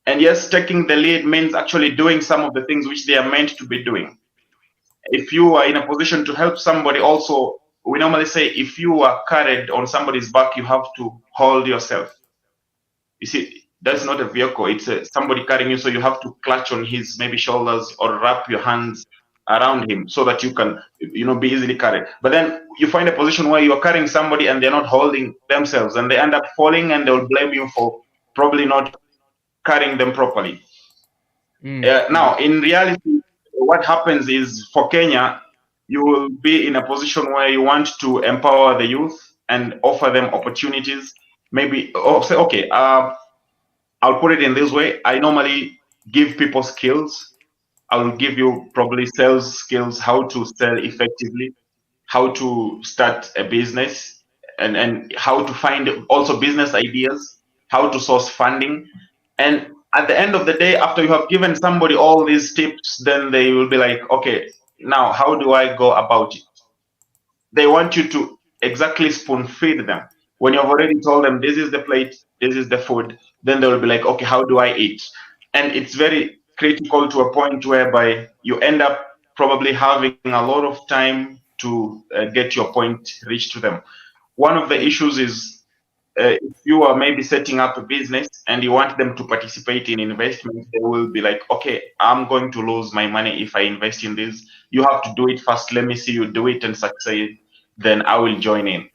And yes, taking the lead means actually doing some of the things which they are meant to be doing. If you are in a position to help somebody, also, we normally say if you are carried on somebody's back, you have to hold yourself. You see, that's not a vehicle, it's somebody carrying you, so you have to clutch on his maybe shoulders or wrap your hands around him so that you can be easily carried. But then you find a position where you're carrying somebody and they're not holding themselves, and they end up falling, and they'll blame you for probably not carrying them properly. Now, in reality, what happens is, for Kenya, you will be in a position where you want to empower the youth and offer them opportunities. Maybe say, okay, I'll put it in this way. I normally give people skills. I'll give you probably sales skills, how to sell effectively, how to start a business, and how to find also business ideas, how to source funding. And at the end of the day, after you have given somebody all these tips, then they will be like, okay, now how do I go about it? They want you to exactly spoon feed them. When you've already told them this is the plate, this is the food, then they will be like, okay, how do I eat? And it's very critical to a point whereby you end up probably having a lot of time to get your point reached to them. One of the issues is, if you are maybe setting up a business and you want them to participate in investment, they will be like, okay, I'm going to lose my money if I invest in this. You have to do it first. Let me see you do it and succeed. Then I will join in.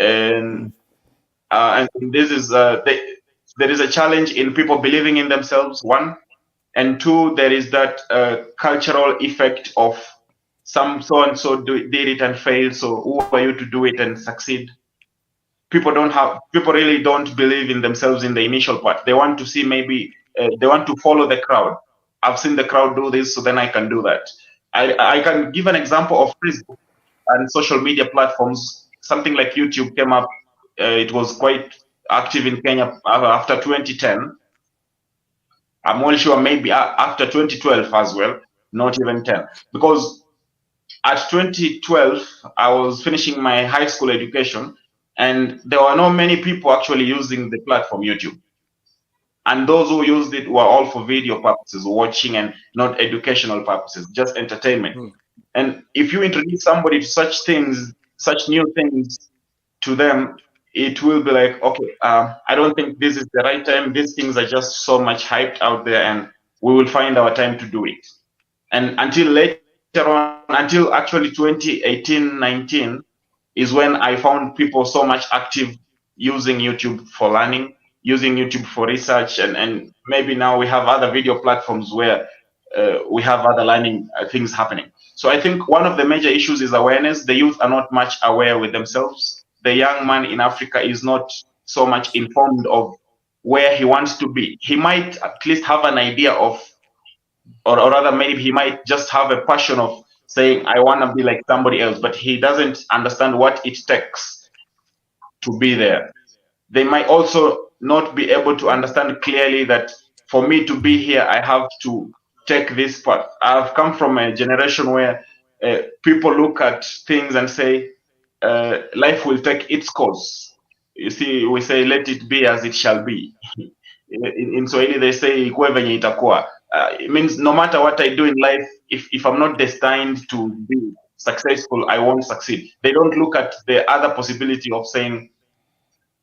And this is, there is a challenge in people believing in themselves, one. And two, there is that cultural effect of some so-and-so did it and failed. So who are you to do it and succeed? People really don't believe in themselves in the initial part. They want to see maybe they want to follow the crowd. I've seen the crowd do this, so then I can do that. I can give an example of Facebook and social media platforms. Something like YouTube came up. It was quite active in Kenya after 2010. I'm only sure maybe after 2012 as well, not even 10. Because at 2012, I was finishing my high school education, and there were not many people actually using the platform YouTube. And those who used it were all for video purposes, watching, and not educational purposes, just entertainment. And if you introduce somebody to such things, such new things to them, it will be like, okay, I don't think this is the right time. These things are just so much hyped out there, and we will find our time to do it. And until later on, until actually 2018, 19, is when I found people so much active using YouTube for learning, using YouTube for research, and maybe now we have other video platforms where we have other learning things happening. So I think one of the major issues is awareness. The youth are not much aware with themselves. The young man in Africa is not so much informed of where he wants to be. He might at least have an idea of, or rather maybe he might just have a passion of saying, I want to be like somebody else, but he doesn't understand what it takes to be there. They might also not be able to understand clearly that for me to be here, I have to take this path. I've come from a generation where people look at things and say, life will take its course. You see, we say, let it be as it shall be. In Swahili, they say, "Ikuwe venye itakuwa." It means no matter what I do in life, if I'm not destined to be successful, I won't succeed. They don't look at the other possibility of saying,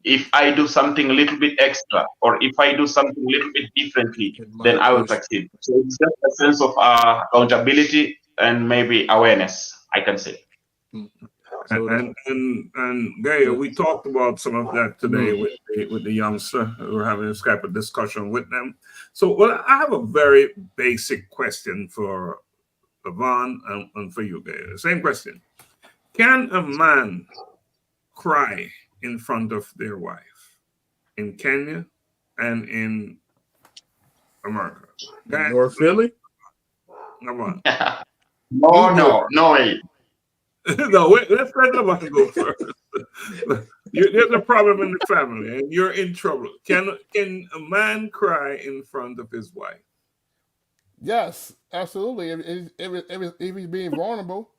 if I do something a little bit extra, or if I do something a little bit differently, then I will succeed. So it's just a sense of accountability and maybe awareness, I can say.
And Gayo, we talked about some of that today with the youngster. We're having a Skype discussion with them. So, well, I have a very basic question for Lavon and for you, Gayo. Same question. Can a man cry in front of their wife in Kenya and in America?
North Philly?
Come on.
No way.
No, wait, let's let Lavon go first. There's a problem in the family and you're in trouble. Can a man cry in front of his wife?
Yes, absolutely. If he's being vulnerable,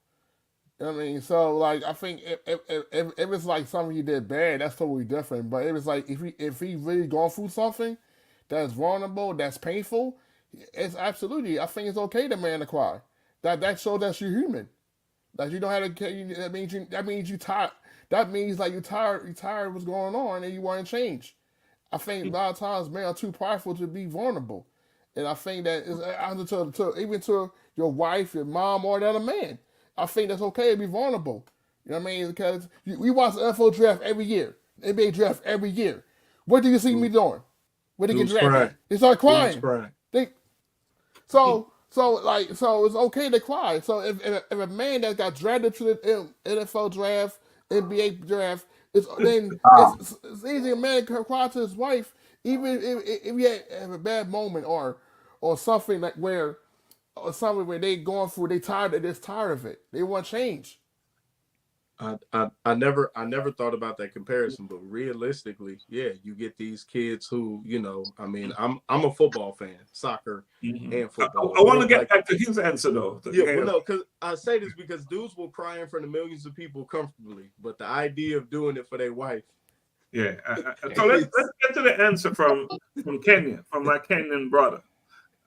I mean, so like I think if it's like something he did bad, that's totally different. But if it's like if he really going through something that's vulnerable, that's painful, it's absolutely. I think it's okay the man to cry. That shows that you're human. That you don't have to. That means you tired. That means like you tired of what's going on and you want to change. I think a lot of times men are too prideful to be vulnerable, and I think that is even to your wife, your mom, or another man. I think that's okay to be vulnerable. You know what I mean? Because we watch the NFL draft every year, NBA draft every year. What do you see me doing? When they get drafted, they start crying. So it's okay to cry. So if a man that got drafted to the NFL draft, NBA draft, it's easy a man can cry to his wife, even if he have a bad moment or something like where they going through, they're tired of it. They want change.
I never thought about that comparison, but realistically, yeah, you get these kids who, you know, I mean, I'm a football fan, soccer and football.
I want to get back to his answer though.
Yeah, well, no, because I say this because dudes will cry in front of millions of people comfortably, but the idea of doing it for their wife.
Yeah. So let's get to the answer from Kenya, from my Kenyan brother.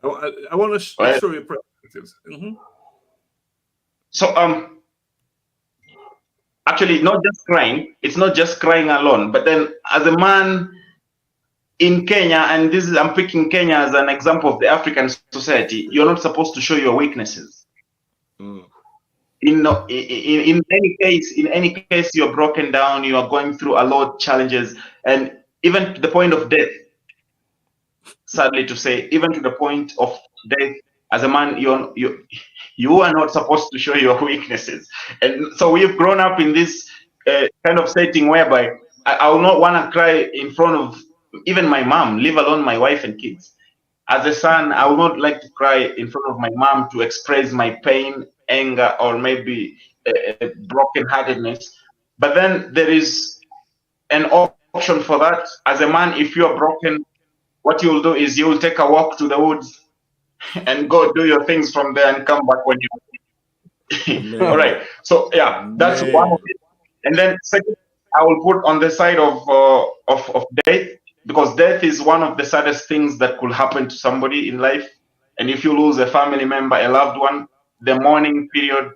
I want to show you perspectives.
So actually, not just crying. It's not just crying alone. But then, as a man in Kenya, and I'm picking Kenya as an example of the African society, you're not supposed to show your weaknesses. In any case, you're broken down. You are going through a lot of challenges, and even to the point of death. Sadly to say, even to the point of death, as a man, you are not supposed to show your weaknesses. And so we've grown up in this kind of setting whereby I will not want to cry in front of even my mom, leave alone my wife and kids. As a son, I would not like to cry in front of my mom to express my pain, anger, or maybe brokenheartedness. But then there is an option for that. As a man, if you are broken, what you will do is you will take a walk to the woods and go do your things from there and come back when you. All right. So yeah, that's one of it. And then second, I will put on the side of death, because death is one of the saddest things that could happen to somebody in life. And if you lose a family member, a loved one, the mourning period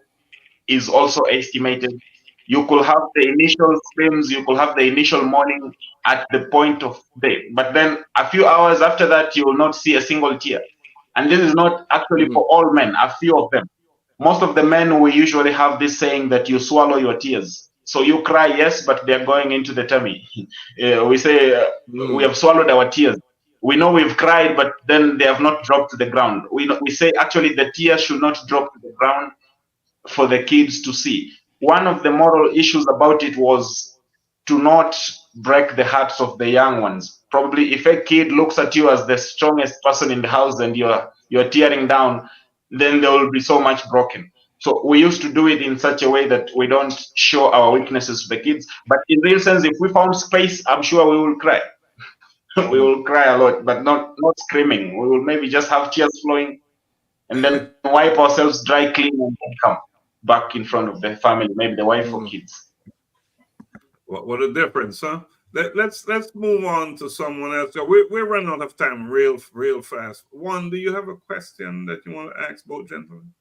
is also estimated. You could have the initial screams, you could have the initial mourning at the point of death. But then a few hours after that, you will not see a single tear. And this is not actually for all men, a few of them. Most of the men, we usually have this saying that you swallow your tears. So you cry, yes, but they're going into the tummy. We say we have swallowed our tears. We know we've cried, but then they have not dropped to the ground. We say actually the tears should not drop to the ground for the kids to see. One of the moral issues about it was to not break the hearts of the young ones. Probably if a kid looks at you as the strongest person in the house and you're tearing down, then there will be so much broken. So we used to do it in such a way that we don't show our weaknesses to the kids. But in real sense, if we found space, I'm sure we will cry. we will cry a lot, but not screaming. We will maybe just have tears flowing, and then wipe ourselves dry, clean, and then come back in front of the family, maybe the wife or kids.
What a difference, huh? Let's move on to someone else. So we're running out of time real fast. Juan, do you have a question that you want to ask both gentlemen?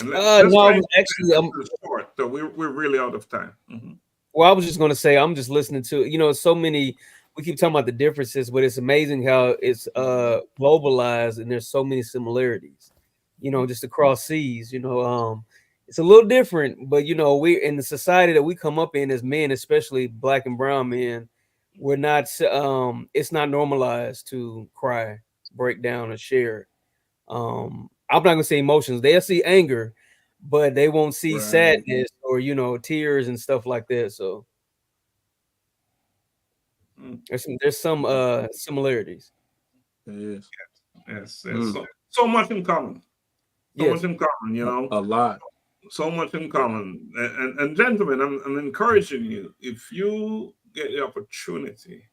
And
no, actually, I'm
short. So we're really out of time.
Well, I was just going to say, I'm just listening to, so many, we keep talking about the differences, but it's amazing how it's globalized and there's so many similarities, just across seas, it's a little different, but, we in the society that we come up in as men, especially black and brown men, we're not, it's not normalized to cry, break down, or share. I'm not going to say emotions. They'll see anger, but they won't see sadness or tears and stuff like that. So there's some similarities.
Yes. So much in common. Much in common,
a lot.
So much in common. And gentlemen, I'm encouraging you, if you get the opportunity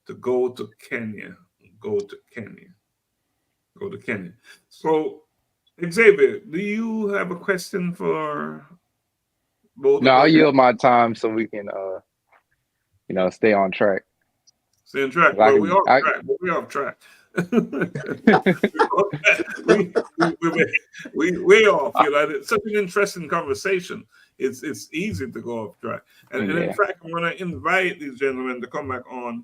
to go to Kenya, go to Kenya. So Xavier, do you have a question for both?
No, I'll yield my time so we can, stay on track.
Stay on track. Well, we're off track. we off. It's such an interesting conversation. It's easy to go off track. And in fact, I'm going to invite these gentlemen to come back on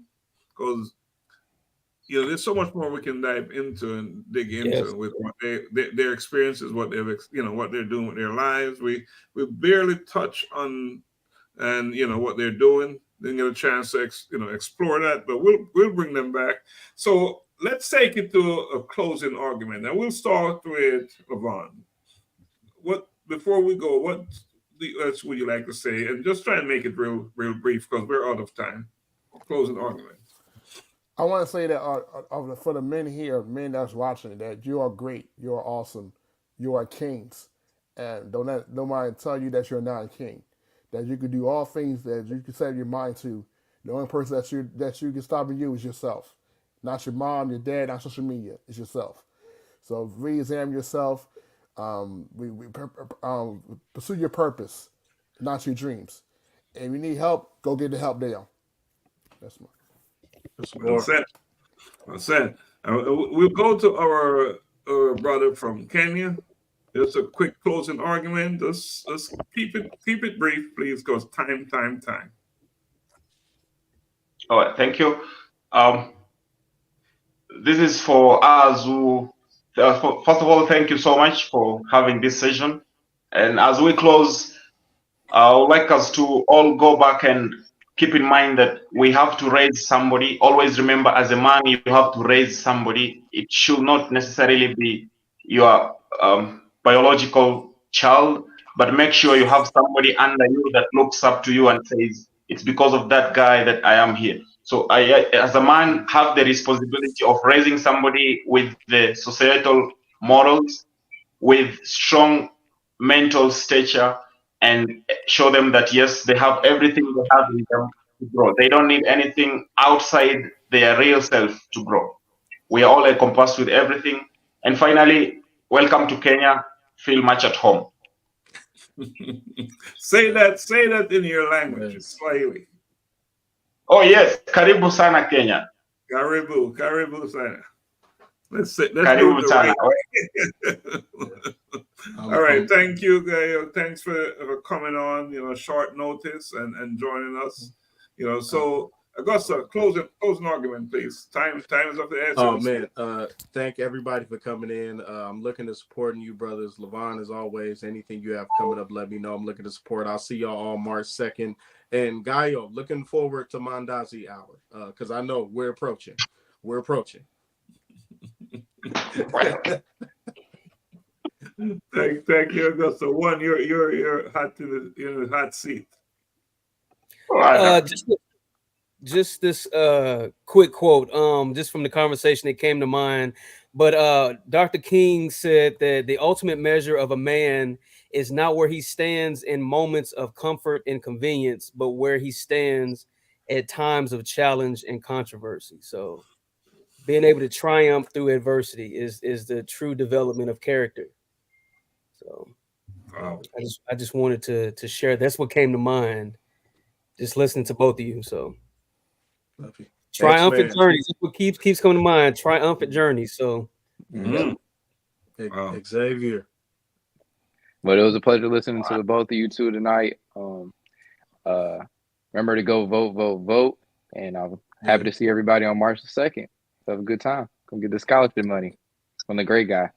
because there's so much more we can dive into and dig into with what their experiences, what they've what they're doing with their lives. We barely touch on what they're doing. Didn't get a chance to explore that, but we'll bring them back. So let's take it to a closing argument, and we'll start with Lavon. Before we go, what else would you like to say? And just try and make it real brief because we're out of time. Closing argument.
I want to say that for the men here, men that's watching, that you are great, you are awesome, you are kings, and don't let nobody tell you that you're not a king. That you can do all things that you can set your mind to. The only person that you can stop you is yourself, not your mom, your dad, not social media. It's yourself. So re-examine yourself. Pursue your purpose, not your dreams. And if you need help, go get the help there. That's my.
Well said. We'll go to our brother from Kenya. Just a quick closing argument. Let's keep it brief, please, because time.
All right, thank you. This is for us who. First of all, thank you so much for having this session. And as we close, I would like us to all go back and keep in mind that we have to raise somebody. Always remember, as a man, you have to raise somebody. It should not necessarily be your biological child, but make sure you have somebody under you that looks up to you and says, it's because of that guy that I am here. So I, as a man, have the responsibility of raising somebody with the societal morals, with strong mental stature, and show them that, yes, they have everything they have in them to grow. They don't need anything outside their real self to grow. We are all encompassed with everything. And finally, welcome to Kenya. Feel much at home.
Say that in your language, Swahili.
Oh yes, karibu sana Kenya.
Karibu sana. Let's
karibu sana.
All right, thank you, Gayo. Thanks for coming on. Short notice and joining us. So Augusta, closing argument, please. Time is of the essence.
Oh man, thank everybody for coming in. I'm looking to supporting you, brothers. Lavon, as always, anything you have coming up, let me know. I'm looking to support. I'll see y'all on March 2nd. And Gayo, looking forward to Mandazi Hour because I know we're approaching.
Thank you, Augusta. One, you're hot in the hot seat.
Just this quick quote, just from the conversation that came to mind. But Dr. King said that the ultimate measure of a man is not where he stands in moments of comfort and convenience, but where he stands at times of challenge and controversy. So being able to triumph through adversity is the true development of character. So
Wow.
I just wanted to share. That's what came to mind just listening to both of you. So
Love you.
triumphant
X-Man.
journeys. That's what keeps coming to mind. Triumphant journeys. So
Mm.
Wow. Xavier.
But it was a pleasure listening to the both of you two tonight. Remember to go vote. And I'm happy to see everybody on March the 2nd. Have a good time. Come get the scholarship money from the great guy.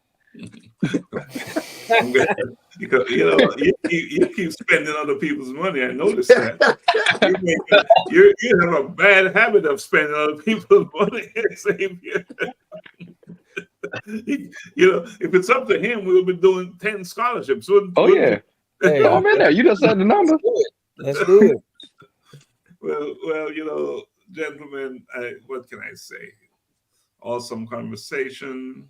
Because you keep spending other people's money. I noticed that. You have a bad habit of spending other people's money. Xavier. If it's up to him, we'll be doing 10 scholarships.
Yeah.
hey,
I'm in there. You just said the number.
let's do it.
Well, gentlemen, what can I say? Awesome conversation.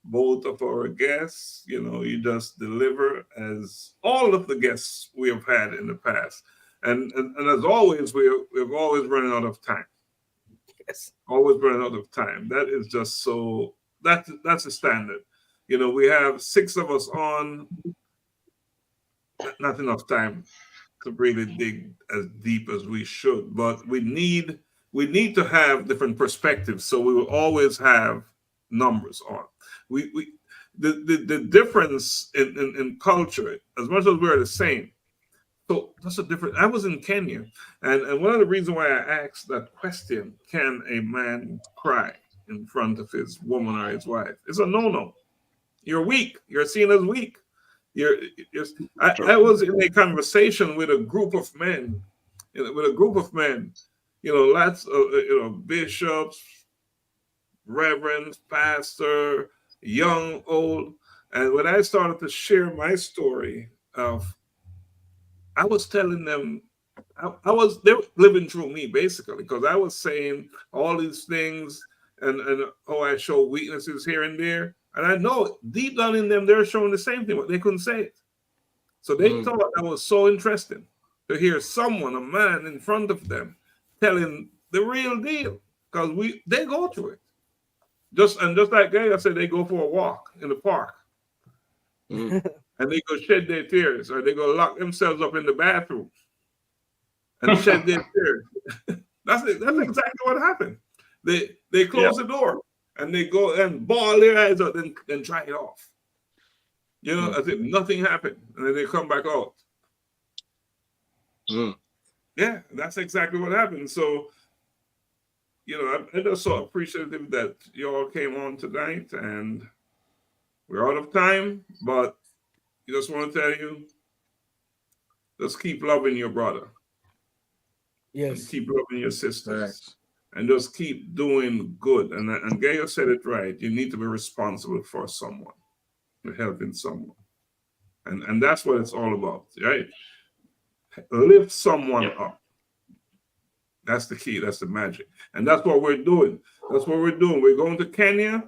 Both of our guests, you just deliver as all of the guests we have had in the past. And as always, we've always running out of time.
Yes.
Always running out of time. That is just so, that's a standard. We have 6 of us on, not enough time to really dig as deep as we should, but we need to have different perspectives. So we will always have numbers on. The difference in culture, as much as we're the same, so that's a different. I was in Kenya, and one of the reasons why I asked that question, can a man cry in front of his woman or his wife? It's a no. You're weak. You're seen as weak. I was in a conversation with a group of men, lots of bishops, reverends, pastor, young, old. And when I started to share my story I was telling them, they were living through me basically, because I was saying all these things and how I show weaknesses here and there. And I know deep down in them, they're showing the same thing, but they couldn't say it. So they thought that was so interesting to hear someone, a man in front of them, telling the real deal, because they go through it. Just like Gayo said, they go for a walk in the park. And they go shed their tears, or they go lock themselves up in the bathroom and shed their tears. That's exactly what happened. They close the door and they go and bawl their eyes out and dry it off. As if nothing happened, and then they come back out. Yeah, that's exactly what happened. So, I'm just so appreciative that you all came on tonight, and we're out of time, but I just want to tell you, just keep loving your brother.
Yes.
And keep loving your sisters. And just keep doing good. And Gayo said it right. You need to be responsible for someone, for helping someone. And that's what it's all about, right? Lift someone up. That's the key. That's the magic. And that's what we're doing. We're going to Kenya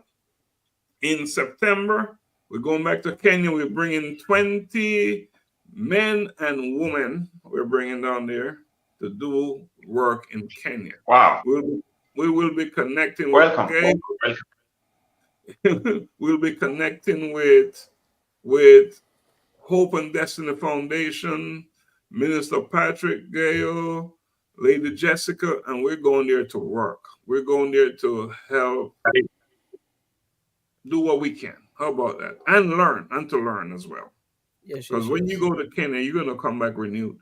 in September. We're going back to Kenya. We're bringing 20 men and women. We're bringing down there to do work in Kenya.
Wow.
We will be connecting
Welcome.
We'll be connecting with Hope and Destiny Foundation, Minister Patrick Gayo, Lady Jessica, and we're going there to work. We're going there to help do what we can. How about that? And to learn as well. Because when you go to Kenya, you're going to come back renewed.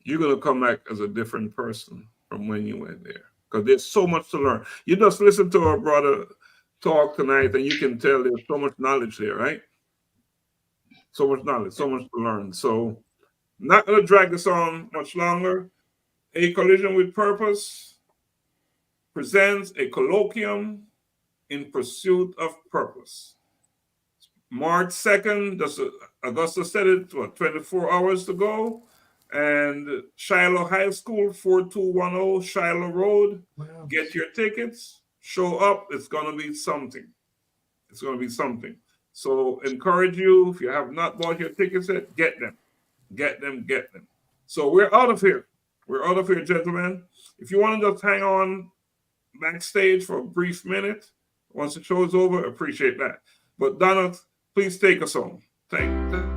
You're going to come back as a different person from when you went there. Because there's so much to learn. You just listen to our brother talk tonight, and you can tell there's so much knowledge there, right? So much knowledge, so much to learn. So, not going to drag this on much longer. A Collision with Purpose presents a colloquium in pursuit of purpose. March 2nd, Augusta said it, 24 hours to go. And Shiloh High School, 4210 Shiloh Road. Wow. Get your tickets. Show up. It's going to be something. It's going to be something. So encourage you, if you have not bought your tickets yet, get them. Get them. So we're out of here. We're out of here, gentlemen. If you want to just hang on backstage for a brief minute, once the show is over, appreciate that. But Donald, please take us home. Thank you.